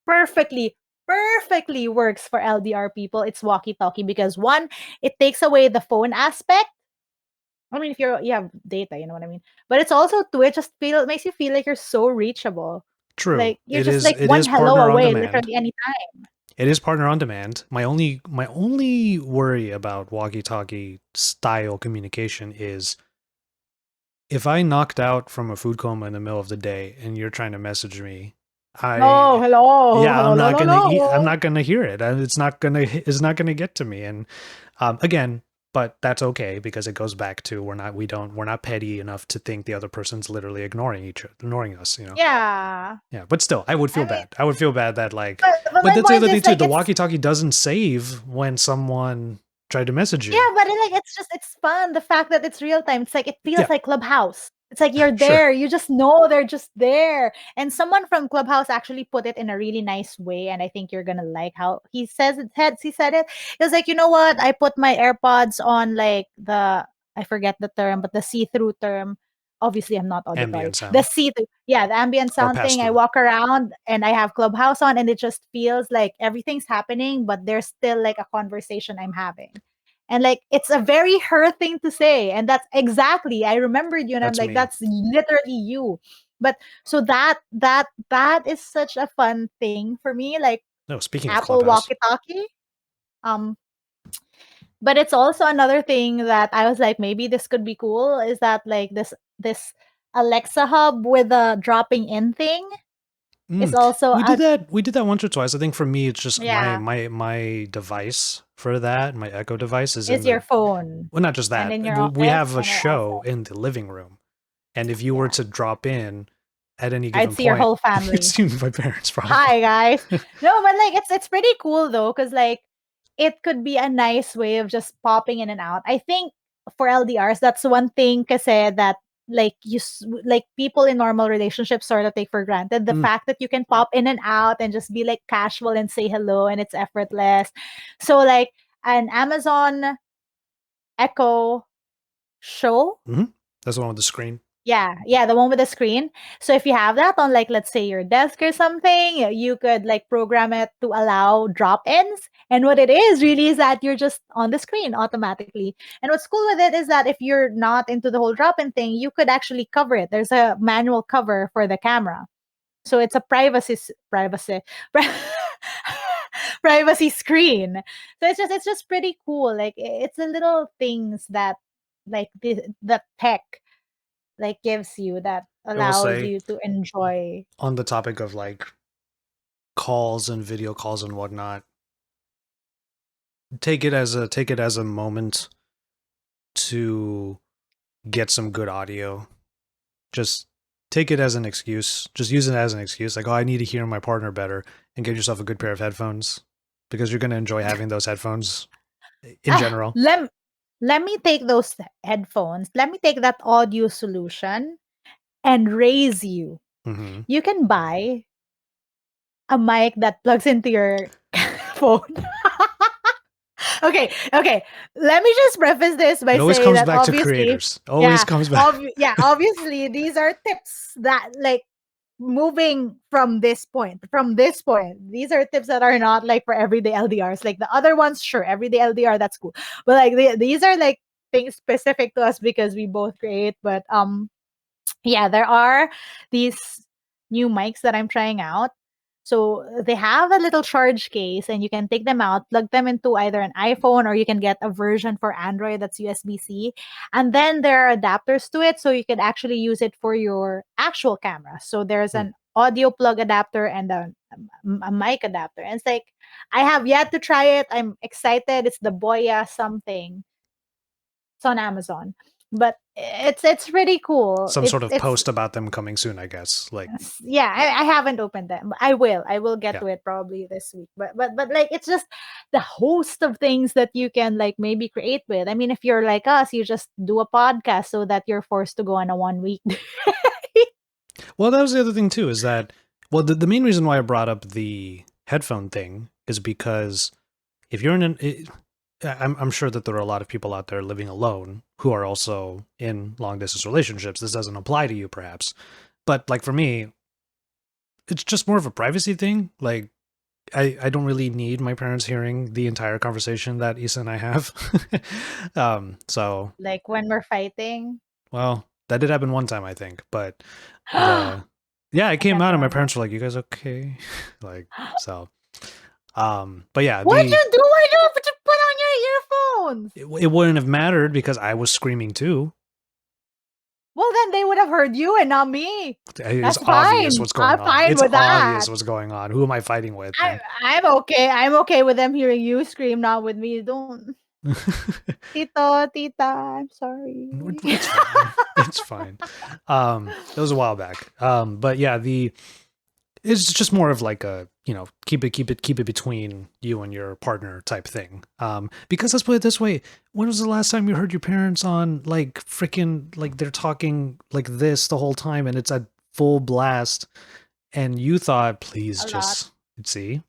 perfectly perfectly works for LDR people, it's walkie-talkie because one, it takes away the phone aspect. I mean, if you have data, you know what I mean. But it's also too. It makes you feel like you're so reachable. True. Like you're just like It one is hello partner on away, demand. literally anytime. It is partner on demand. My only worry about walkie-talkie style communication is if I knocked out from a food coma in the middle of the day and you're trying to message me, No, I hello, yeah, hello, hello, I'm hello. not gonna hear it. It's not gonna get to me. And again, but that's okay because it goes back to we're not petty enough to think the other person's literally ignoring us, you know. Yeah. Yeah, but still, I would I feel mean, bad. I would feel bad that like, but but my that's the point other thing is too. like The it's walkie-talkie doesn't save when someone tried to message yeah, you. but it's fun. The fact that it's real time. It's like it feels Yeah, like Clubhouse. It's like you're sure. there. You just know they're just there. And someone from Clubhouse actually put it in a really nice way. And I think you're gonna like how he says it. He said it. It was like, you know what? I put my AirPods on like the I forget the term, but the see-through term. Obviously, I'm not auditory. Ambient The sound see-through, yeah, the ambient or sound pass thing. I through. walk around and I have Clubhouse on, and it just feels like everything's happening, but there's still like a conversation I'm having. And like it's a very her thing to say. And that's exactly I remembered you and I'm That's like, me. that's literally you. But so that is such a fun thing for me, like No, speaking of Apple Clubhouse, walkie-talkie. Um, but it's also another thing that I was like, maybe this could be cool, is that like this Alexa hub with a dropping in thing is also we did a that. We did that once or twice. I think for me, it's just yeah, my device for that. My Echo device is in is the, your phone well, not just and that. in your We office have a and it show also in the living room, and if you were yeah. to drop in at any I'd given see your point, whole you'd family. see my parents probably. Hi guys. No, but like it's pretty cool though, because like it could be a nice way of just popping in and out. I think for LDRs, that's one thing kasi that like like people in normal relationships sort of take for granted the Mm, fact that you can pop in and out and just be like casual and say hello and it's effortless. So like an Amazon Echo show. mhm. That's the one with the screen. Yeah, yeah, the one with the screen. So if you have that on like let's say your desk or something, you could like program it to allow drop-ins. And what it is really is that you're just on the screen automatically. And what's cool with it is that if you're not into the whole drop-in thing, you could actually cover it. There's a manual cover for the camera. So it's a privacy screen. So it's just pretty cool. Like it's the little things that like the tech like gives you that I will allows say, you to enjoy. on the topic of like calls and video calls and whatnot, take it as a moment to get some good audio. Just take it as an excuse. Just use it as an excuse. Like, oh, I need to hear my partner better, and get yourself a good pair of headphones because you're going to enjoy having those headphones in Ah, general. let me take those headphones. Let me take that audio solution and raise you. Hmm. You can buy a mic that plugs into your phone. Okay, okay. Let me just preface this by It always saying comes that back to obviously, creators. Always yeah, comes back. yeah, obviously these are tips that like moving from this point, these are tips that are not like for everyday LDRs. Like the other ones, sure, everyday LDR, that's cool. But like these are like things specific to us because we both create. But yeah, there are these new mics that I'm trying out. So they have a little charge case and you can take them out, plug them into either an iPhone or you can get a version for Android that's USB-C. And then there are adapters to it so you can actually use it for your actual camera. So there's Hmm. an audio plug adapter and a mic adapter. And it's like I have yet to try it. I'm excited. It's the Boya something. It's on Amazon. But it's pretty cool. Some sort of It's post about them coming soon, I guess. Like, yeah, I haven't opened them. I will get yeah. to it probably this week. But like it's just the host of things that you can like maybe create with. I mean, if you're like us, you just do a podcast so that you're forced to go on a 1 week. Well, that was the other thing too, is that, well, the main reason why I brought up the headphone thing is because if you're in I'm sure that there are a lot of people out there living alone who are also in long distance relationships. This doesn't apply to you, perhaps. But like for me, it's just more of a privacy thing. Like, I don't really need my parents hearing the entire conversation that Issa and I have. So, Like when we're fighting. well, that did happen one time, I think. But I the, yeah, I came can't out and my remember. parents were like, "You guys okay?" Like, so, but yeah, What'd you do? Why don't you put on your earphones? it wouldn't have mattered because I was screaming too. Well, then they would have heard you and not me. It's That's obvious fine. what's I'm going on. fine It's with that. obvious what's going on. Who am I fighting with? I And I'm okay. I'm okay with them hearing you scream, not with me. Don't. Tito, tita, I'm sorry. It's fine. It's fine. It was a while back. But yeah, it's just more of like a, keep it between you and your partner type thing. Because let's put it this way: when was the last time you heard your parents on like freaking like they're talking like this the whole time and it's a full blast, and you thought, please A lot. just see,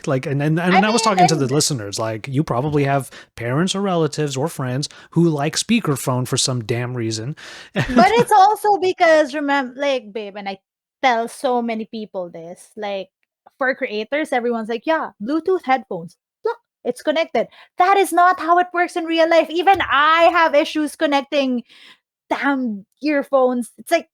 like, and I I was mean, talking to the and listeners, like, you probably have parents or relatives or friends who like speakerphone for some damn reason. but it's also because remember, like, babe, and I tell so many people this, like, for creators, everyone's like, yeah, Bluetooth headphones. Look, it's connected. That is not how it works in real life. Even I have issues connecting damn earphones. It's like,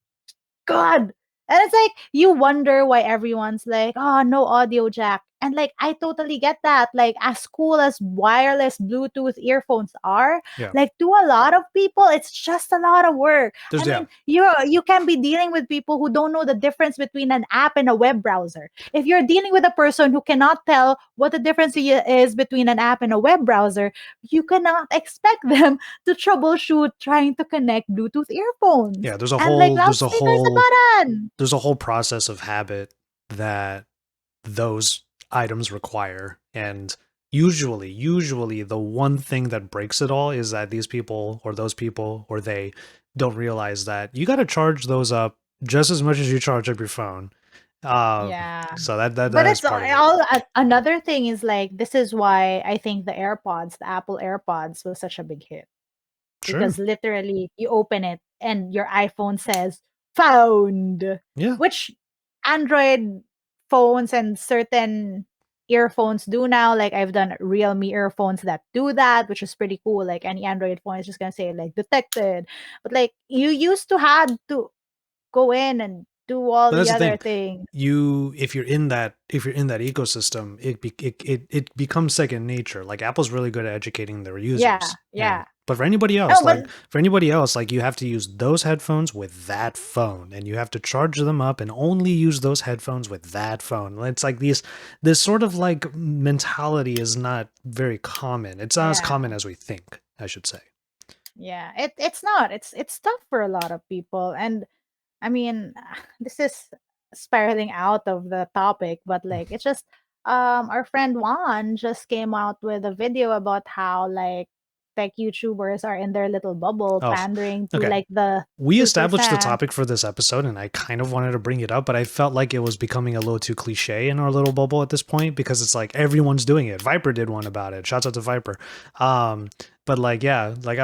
God. And it's like you wonder why everyone's like, oh, no audio jack. And like I totally get that. Like as cool as wireless Bluetooth earphones are, Yeah, like to a lot of people, it's just a lot of work. I there's, yeah, mean, you can be dealing with people who don't know the difference between an app and a web browser. If you're dealing with a person who cannot tell what the difference is between an app and a web browser, you cannot expect them to troubleshoot trying to connect Bluetooth earphones. yeah, And like loudspeaker's a button. there's a whole process of habit that those items require. And usually the one thing that breaks it all is that these people or those people or they don't realize that you got to charge those up just as much as you charge up your phone. Yeah. So that But is it's part of it. all another thing is like this is why I think the AirPods, the Apple AirPods was such a big hit. Sure. Because literally you open it and your iPhone says found, Yeah. which Android phones and certain earphones do now. Like I've done Realme earphones that do that, which is pretty cool. Like any Android phone is just gonna say like detected. But like you used to have to go in and do all But the that's the other thing. things. If you're in that ecosystem, it becomes second nature. Like Apple's really good at educating their Yeah, users. And yeah. but for anybody else, No, but like you have to use those headphones with that phone, and you have to charge them up and only use those headphones with that phone. It's like this sort of like mentality is not very common. It's not as yeah. common as we think, I should say. Yeah, it's not. It's tough for a lot of people. And I mean, this is spiraling out of the topic, but like it's just our friend Juan just came out with a video about how like tech YouTubers are in their little bubble Oh, pandering to okay. like the We established the 2%. topic for this episode, and I kind of wanted to bring it up, but I felt like it was becoming a little too cliche in our little bubble at this point because it's like everyone's doing it. Viper did one about it. Shouts out to Viper. But like, yeah, like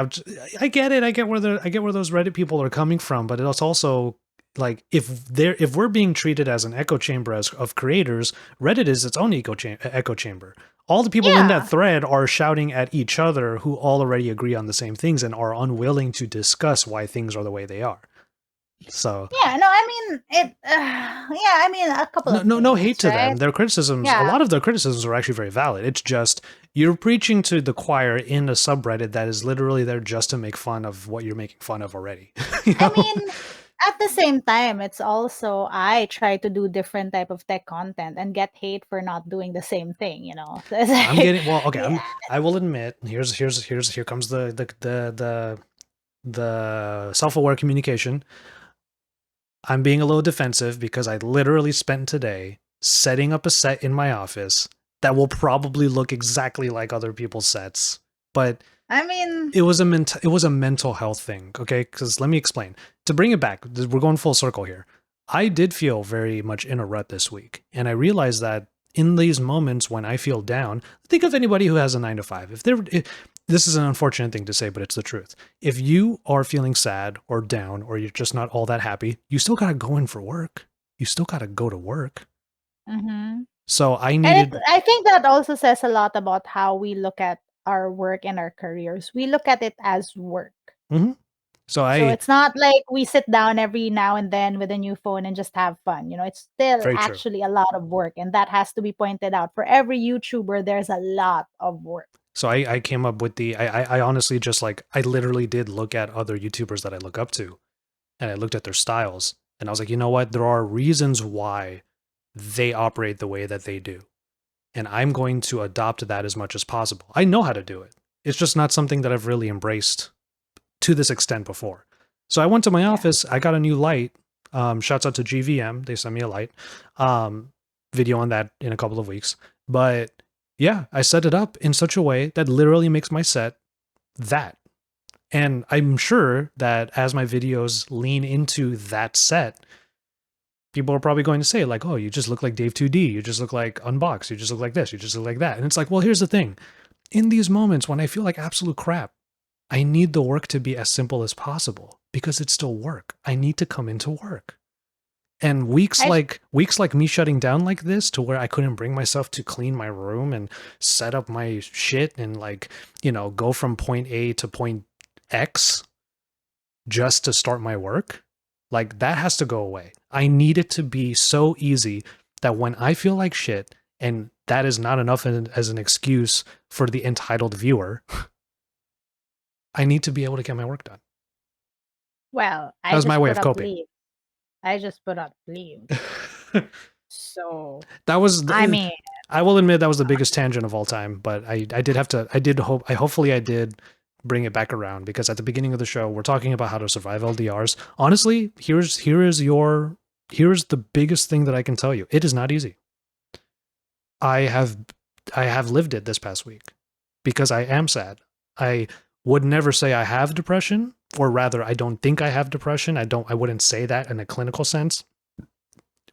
I get it. I get where those Reddit people are coming from, but it's also like if we're being treated as an echo chamber of creators, Reddit is its own echo chamber. All the people in that Yeah. thread are shouting at each other who all already agree on the same things and are unwilling to discuss why things are the way they are. So Yeah, no, I mean it yeah, I mean a couple of no things, hate to them. right? Their criticisms, a Yeah. lot of their criticisms are actually very valid. It's just you're preaching to the choir in a subreddit that is literally there just to make fun of what you're making fun of already. you I know? mean, at the same time, it's also I try to do different type of tech content and get hate for not doing the same thing, you know. So it's I'm like, getting well. Okay, yeah, I will admit. Here comes the self-aware communication. I'm being a little defensive because I literally spent today setting up a set in my office that will probably look exactly like other people's sets, but I mean, it was a mental health thing, okay? Because let me explain. To bring it back, we're going full circle here. I did feel very much in a rut this week, and I realized that in these moments when I feel down, think of anybody who has a 9 to 5. This is an unfortunate thing to say, but it's the truth. If you are feeling sad or down, or you're just not all that happy, you still gotta go in for work. You still gotta go to work. mhm. So I And needed. I think that also says a lot about how we look at our work and our careers. We look at it as work. Mhm. So So I it's not like we sit down every now and then with a new phone and just have fun. You know, it's still very true. actually a lot of work. And that has to be pointed out. For every YouTuber, there's a lot of work. So I came up with I honestly just like I literally did look at other YouTubers that I look up to, and I looked at their styles, and I was like, you know what? There are reasons why they operate the way that they do, and I'm going to adopt that as much as possible. I know how to do it. It's just not something that I've really embraced to this extent before. So I went to my Yeah. office. I got a new light. Shouts out to GVM. They sent me a light. Video on that in a couple of weeks. But yeah, I set it up in such a way that literally makes my set that. And I'm sure that as my videos lean into that set, people are probably going to say, like, oh, you just look like Dave 2D. You just look like Unbox. You just look like this. You just look like that. And it's like, well, here's the thing. In these moments when I feel like absolute crap, I need the work to be as simple as possible because it's still work. I need to come into work. And I weeks like me shutting down like this to where I couldn't bring myself to clean my room and set up my shit and like, go from point A to point X just to start my work, like that has to go away. I need it to be so easy that when I feel like shit, and that is not enough as an excuse for the entitled viewer, I need to be able to get my work done. Well, That I was my just way put of up coping. leaves. I just put up leaves. So That was I mean, I will admit that was the biggest tangent of all time, but I did have to hopefully I did bring it back around because at the beginning of the show we're talking about how to survive LDRs. Honestly, here's the biggest thing that I can tell you. It is not easy. I have lived it this past week because I am sad. I would never say I have depression, or rather I don't think I have depression. I wouldn't say that in a clinical sense.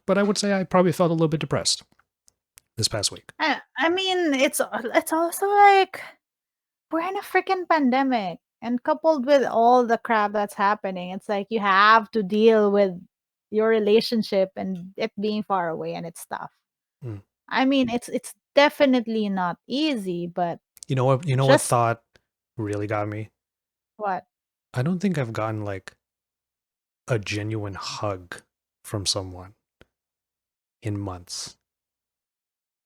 But I would say I probably felt a little bit depressed this past week. I mean, it's also like we're in a freaking pandemic, and coupled with all the crap that's happening, it's like you have to deal with your relationship and it being far away, and it's tough. Mm. I mean, it's definitely not easy, but You know what? You know what just thought really got me? what? I don't think I've gotten like a genuine hug from someone in months.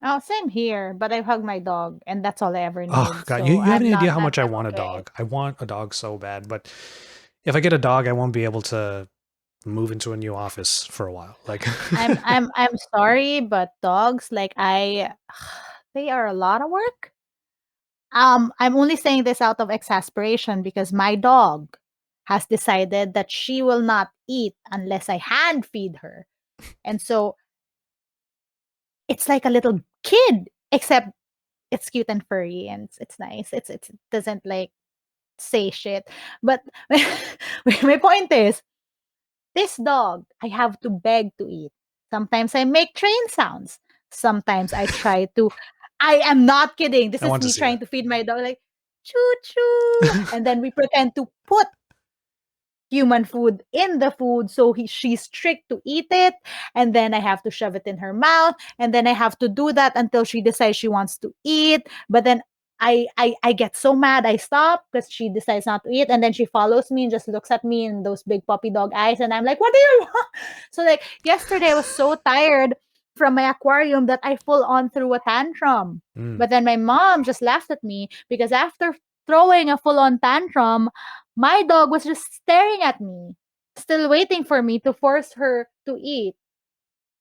Oh, same here, but I hug my dog, and that's all I ever Oh need. God, you, So you have I'm any not. idea how much I I'm want a okay. dog? I want a dog so bad, but if I get a dog, I won't be able to move into a new office for a while. Like, I'm sorry, but dogs, like they are a lot of work. I'm only saying this out of exasperation because my dog has decided that she will not eat unless I hand feed her. And so it's like a little kid, except it's cute and furry and it's nice. It doesn't like say shit. But my point is, this dog, I have to beg to eat. Sometimes I make train sounds. Sometimes I am not kidding. This I is want to me see trying that. to feed my dog, like, choo choo. And then we pretend to put human food in the food, so she's strict to eat it, and then I have to shove it in her mouth, and then I have to do that until she decides she wants to eat. But then I get so mad, I stop because she decides not to eat, and then she follows me and just looks at me in those big puppy dog eyes, and I'm like, what do you want? So like yesterday I was so tired from my aquarium that I full on threw a tantrum. Mm. But then my mom just laughed at me because after throwing a full on tantrum, my dog was just staring at me, still waiting for me to force her to eat.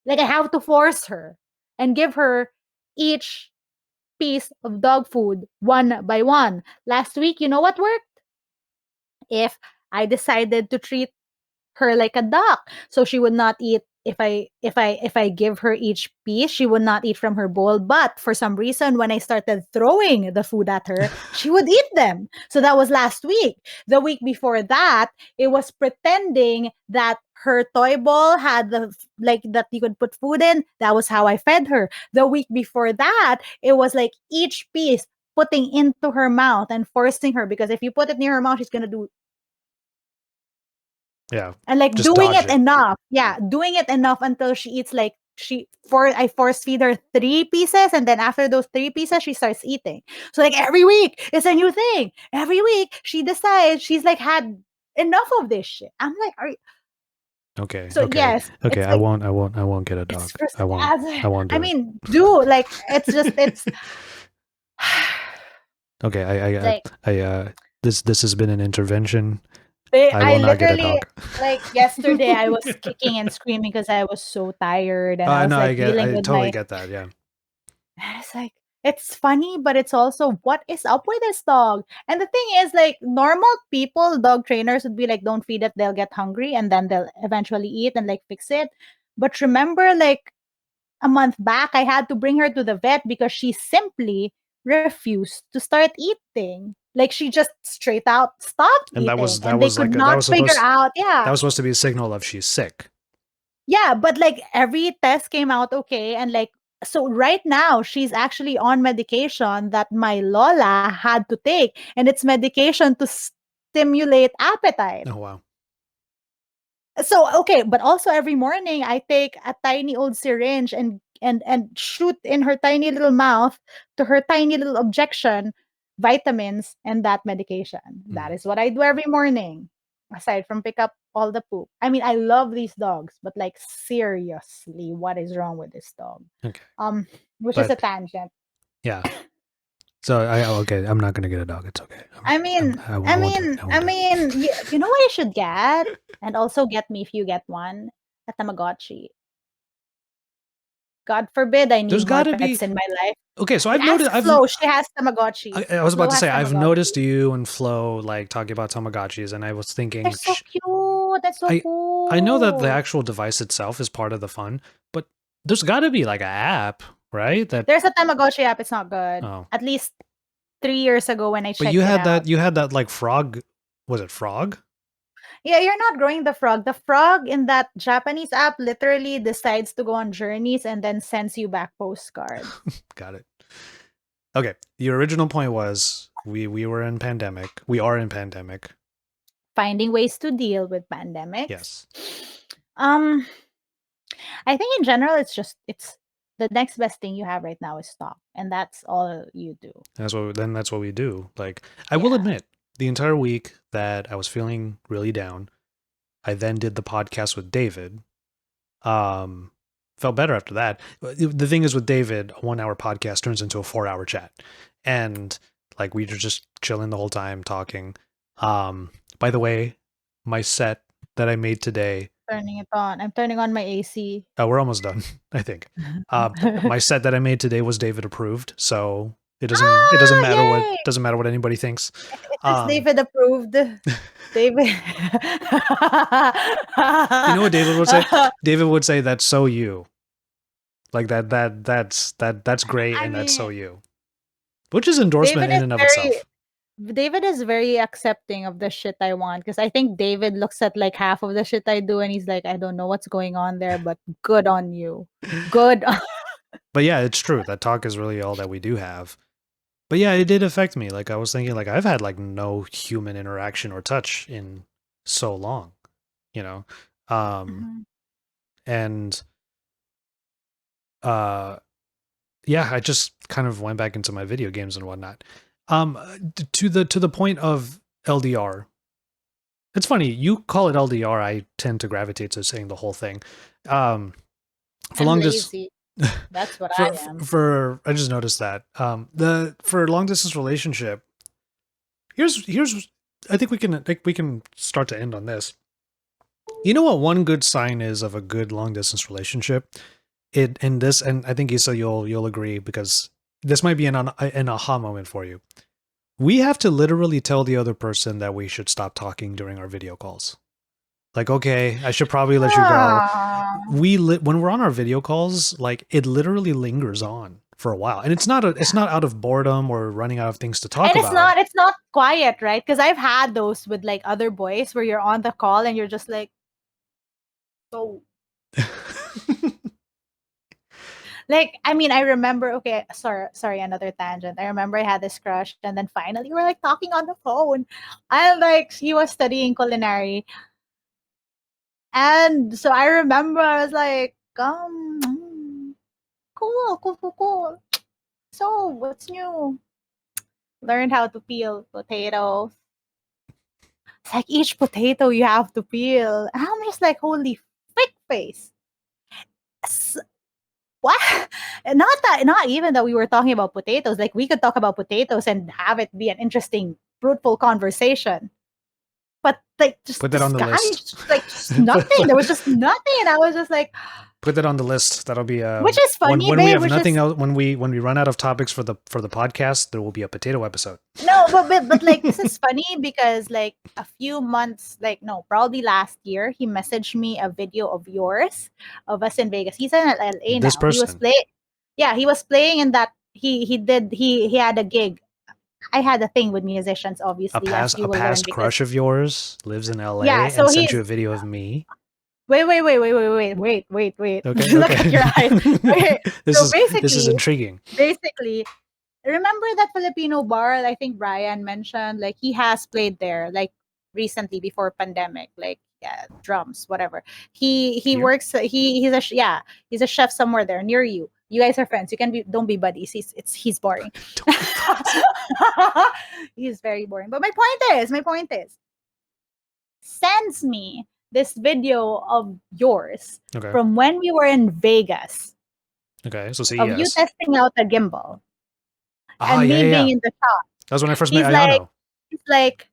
Like I have to force her and give her each piece of dog food one by one. Last week, you know what worked? If I decided to treat her like a duck, so she would not eat. If I give her each piece, she would not eat from her bowl. But for some reason, when I started throwing the food at her, she would eat them. So that was last week. The week before that, it was pretending that her toy ball had the like that you could put food in. That was how I fed her. The week before that, it was like each piece putting into her mouth and forcing her, because if you put it near her mouth, she's gonna do. Yeah, And like just doing dodge it it. enough. Yeah, doing it enough until she eats like I force feed her 3 pieces, and then after those 3 pieces she starts eating. So like every week it's a new thing. Every week she decides she's like had enough of this shit. I'm like, are you Okay, so okay, yes, okay. it's I like won't. I won't. I won't get a it's dog. first I won't. as I won't I do it. mean, do like it's Okay. like This has been an intervention. I I will not get a literally, dog. like yesterday I was kicking and screaming because I was so tired and I I was know. like dealing I with totally my get that. Yeah. and it's like It's funny, but it's also what is up with this dog? And the thing is, like normal people, dog trainers would be like, don't feed it, they'll get hungry and then they'll eventually eat and like fix it. But remember, like a month back, I had to bring her to the vet because she simply refused to start eating. Like she just straight out stopped And eating that and they was could like that not was figure supposed out. that Yeah. was supposed to be a signal of she's sick. Yeah, but like every test came out okay. And like, so right now she's actually on medication that my Lola had to take, and it's medication to stimulate appetite. Oh wow. So okay, but also every morning I take a tiny old syringe and shoot in her tiny little mouth to her tiny little objection vitamins and that medication. That is what I do every morning. Aside from pick up all the poop. I mean, I love these dogs, but like seriously, what is wrong with this dog? Okay. Um, which is a But tangent. yeah. So okay, I'm not gonna get a dog. It's okay. I won't do it. I won't do it. You know what I should get? And also get me if you get one, a Tamagotchi. God forbid I There's need more got to pets be in my life. okay. So You I've noticed. ask Flo, she has Tamagotchi. I was about Flo to has say I've Tamagotchi. noticed you and Flo like talking about Tamagotchis, and I was They're thinking, so cute. That's so I know that the cool. actual device itself is part of the fun, but there's got to be like an app, right? That There's a Tamagotchi app. It's not good. oh, At least 3 years ago when I but checked it out. you had that like frog. Was it frog? Yeah, you're not growing the frog. The frog in that Japanese app literally decides to go on journeys and then sends you back postcards. Got it. Okay. The original point was we were in pandemic. We are in pandemic. Finding ways to deal with pandemics. Yes. Um, I think in general, it's the next best thing you have right now is stop, and that's all you do. That's what we do. Like I will Yeah. admit, the entire week that I was feeling really down, I then did the podcast with David. Um Felt better after that. The thing is with David, a 1 hour podcast turns into a 4 hour chat. And like we were just chilling the whole time talking. By the way, my set that I made today, Turning it on. I'm turning on my AC. we're almost done, I think. My set that I made today was David approved, so Ah, yay! doesn't matter what anybody thinks. It is Um, David approved. David. you know what David would say? David would say that's so you. Like that's great I and that's so mean, you. Which is endorsement David in is and of very itself. David is very accepting of the shit I want because I think David looks at like half of the shit I do and he's like, I don't know what's going on there, but good on you. Good. But yeah, it's true. That talk is really all that we do have. But yeah, it did affect me. Like I was thinking like I've had like no human interaction or touch in so long, you know. Um Mhm. and uh yeah, I just kind of went back into my video games and whatnot. To the point of LDR. It's funny you call it LDR. I tend to gravitate to saying the whole thing. Um, for I'm long dis lazy. That's what I am. for I just noticed that the for long distance relationship. Here's I think we can start to end on this. You know what one good sign is of a good long distance relationship? It in this, and I think Issa you'll agree because this might be an aha moment for you. We have to literally tell the other person that we should stop talking during our video calls. Like, okay, I should probably let you go. Ah. When we're on our video calls, like it literally lingers on for a while, and it's not out of boredom or running out of things to talk And about. it's not quiet, right? Because I've had those with like other boys where you're on the call and you're just like, so like I mean, I remember okay, sorry, another tangent. I remember I had this crush and then finally we're like talking on the phone. And like she was studying culinary. And so I remember I was like, cool. So what's new? Learned how to peel potatoes. It's like each potato you have to peel. And I'm just like, holy frick face. S- What? Not even that we were talking about potatoes. Like we could talk about potatoes and have it be an interesting, fruitful conversation. But like just Put that on this the guy, list. just, like just nothing. There was just nothing. And I was just like, Put that on the list. That'll be Which is funny, when we babe, have which nothing is else. When we run out of topics for the podcast, there will be a potato episode. no, but like this is funny because like a few months, like no, probably last year, he messaged me a video of yours of us in Vegas. He's in LA This now. He was person, playing. Yeah, he was playing in that. He had a gig. I had a thing with musicians, obviously, as you a will learn past because crush of yours lives in LA yeah. So and sent you he's a video of me. wait. Okay, Look okay. at your eyes. Okay. This So is intriguing. basically, remember that Filipino bar? I think Brian mentioned like he has played there like recently before pandemic, like yeah, drums, whatever. He Here? works. He's a chef somewhere there near you. You guys are friends. You can be don't be buddies. He's boring. He's very boring. But my point is, sends me this video of yours Okay. from when we were in Vegas Okay. So of you CES. testing out a gimbal Ah, and yeah, me yeah, being yeah. in the shop. That was when I first met He's like, Ayano. he's like,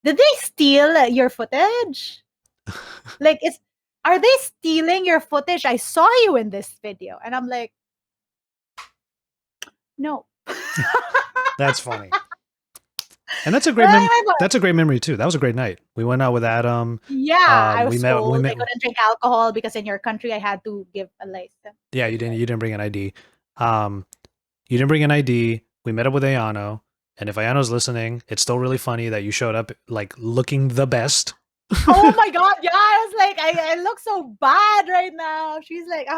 did they steal your footage? Like, are they stealing your footage? I saw you in this video, and I'm like, no. That's funny. And that's a great that's a great memory too. That was a great night. We went out with Adam. Yeah, I was we met. told We I met. couldn't drink alcohol because in your country I had to give a license. Yeah, you didn't bring an ID. You didn't bring an ID. We met up with Ayano, and if Ayano's listening, it's still really funny that you showed up like looking the best. Oh my god, yeah, I was like, I look so bad right now. She's like,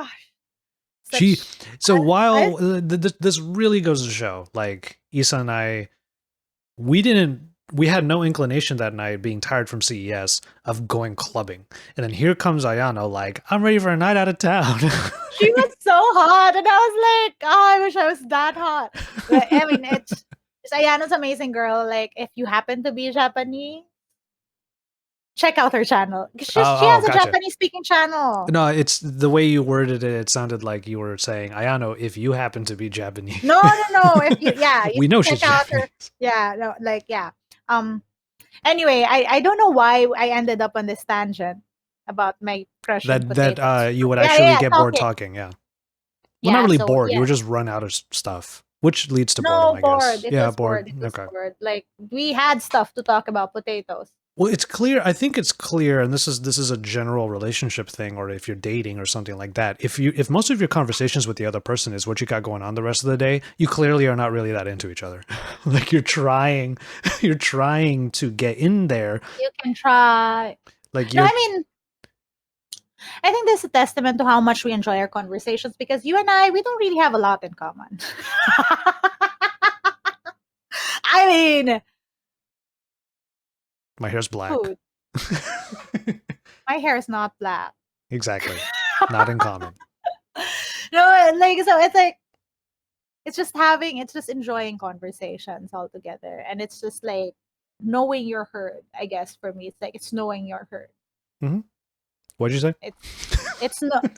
while this really goes to show, like Isa and I, we had no inclination that night, being tired from CES, of going clubbing. And then here comes Ayano, like, I'm ready for a night out of town. She was so hot, and I was like, oh, I wish I was that hot. But, I mean, it's Ayano's amazing girl. Like, if you happen to be Japanese, check out her channel. She has a Japanese speaking channel. No, it's the way you worded it. It sounded like you were saying, Ayano, if you happen to be Japanese. No. If you, yeah, we know she's Japanese. Anyway, I don't know why I ended up on this tangent about my crush. That you would actually get bored talking. Yeah. Well, not really bored. You would just run out of stuff, which leads to boredom, I guess. Yeah, bored. Bored. Like we had stuff to talk about, potatoes. Well, it's clear. I think it's clear, and this is a general relationship thing, or if you're dating or something like that. If most of your conversations with the other person is what you got going on the rest of the day, you clearly are not really that into each other. Like you're trying to get in there. You can try. Like no, I mean, I think this is a testament to how much we enjoy our conversations because you and I, we don't really have a lot in common. I mean. My hair's black. My hair is not black. Exactly. Not in common. No, like, so it's like, it's just enjoying conversations all together. And it's just like knowing you're heard, I guess, for me. It's like, it's knowing you're heard. Mm-hmm. What'd you say? It's not.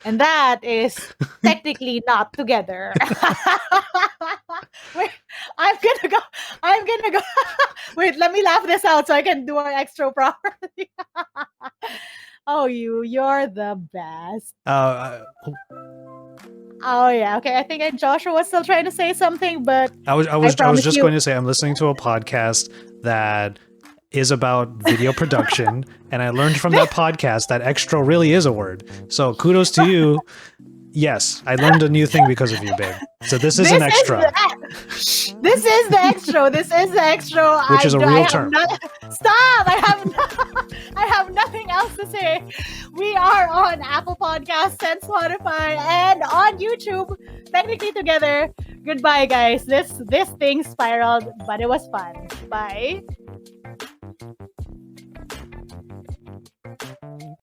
And that is technically not together. Wait, I'm gonna go. Wait, let me laugh this out so I can do our extra properly. Oh, you're the best. Oh yeah, okay. I think Joshua was still trying to say something, but I was just going to say I'm listening to a podcast that is about video production, and I learned from that podcast that extra really is a word. So kudos to you. Yes, I learned a new thing because of you, babe. So this is an extra. This is the extra. This is the extra. Which is a real term. Stop! I have nothing else to say. We are on Apple Podcasts and Spotify and on YouTube, technically together. Goodbye, guys. This thing spiraled, but it was fun. Bye.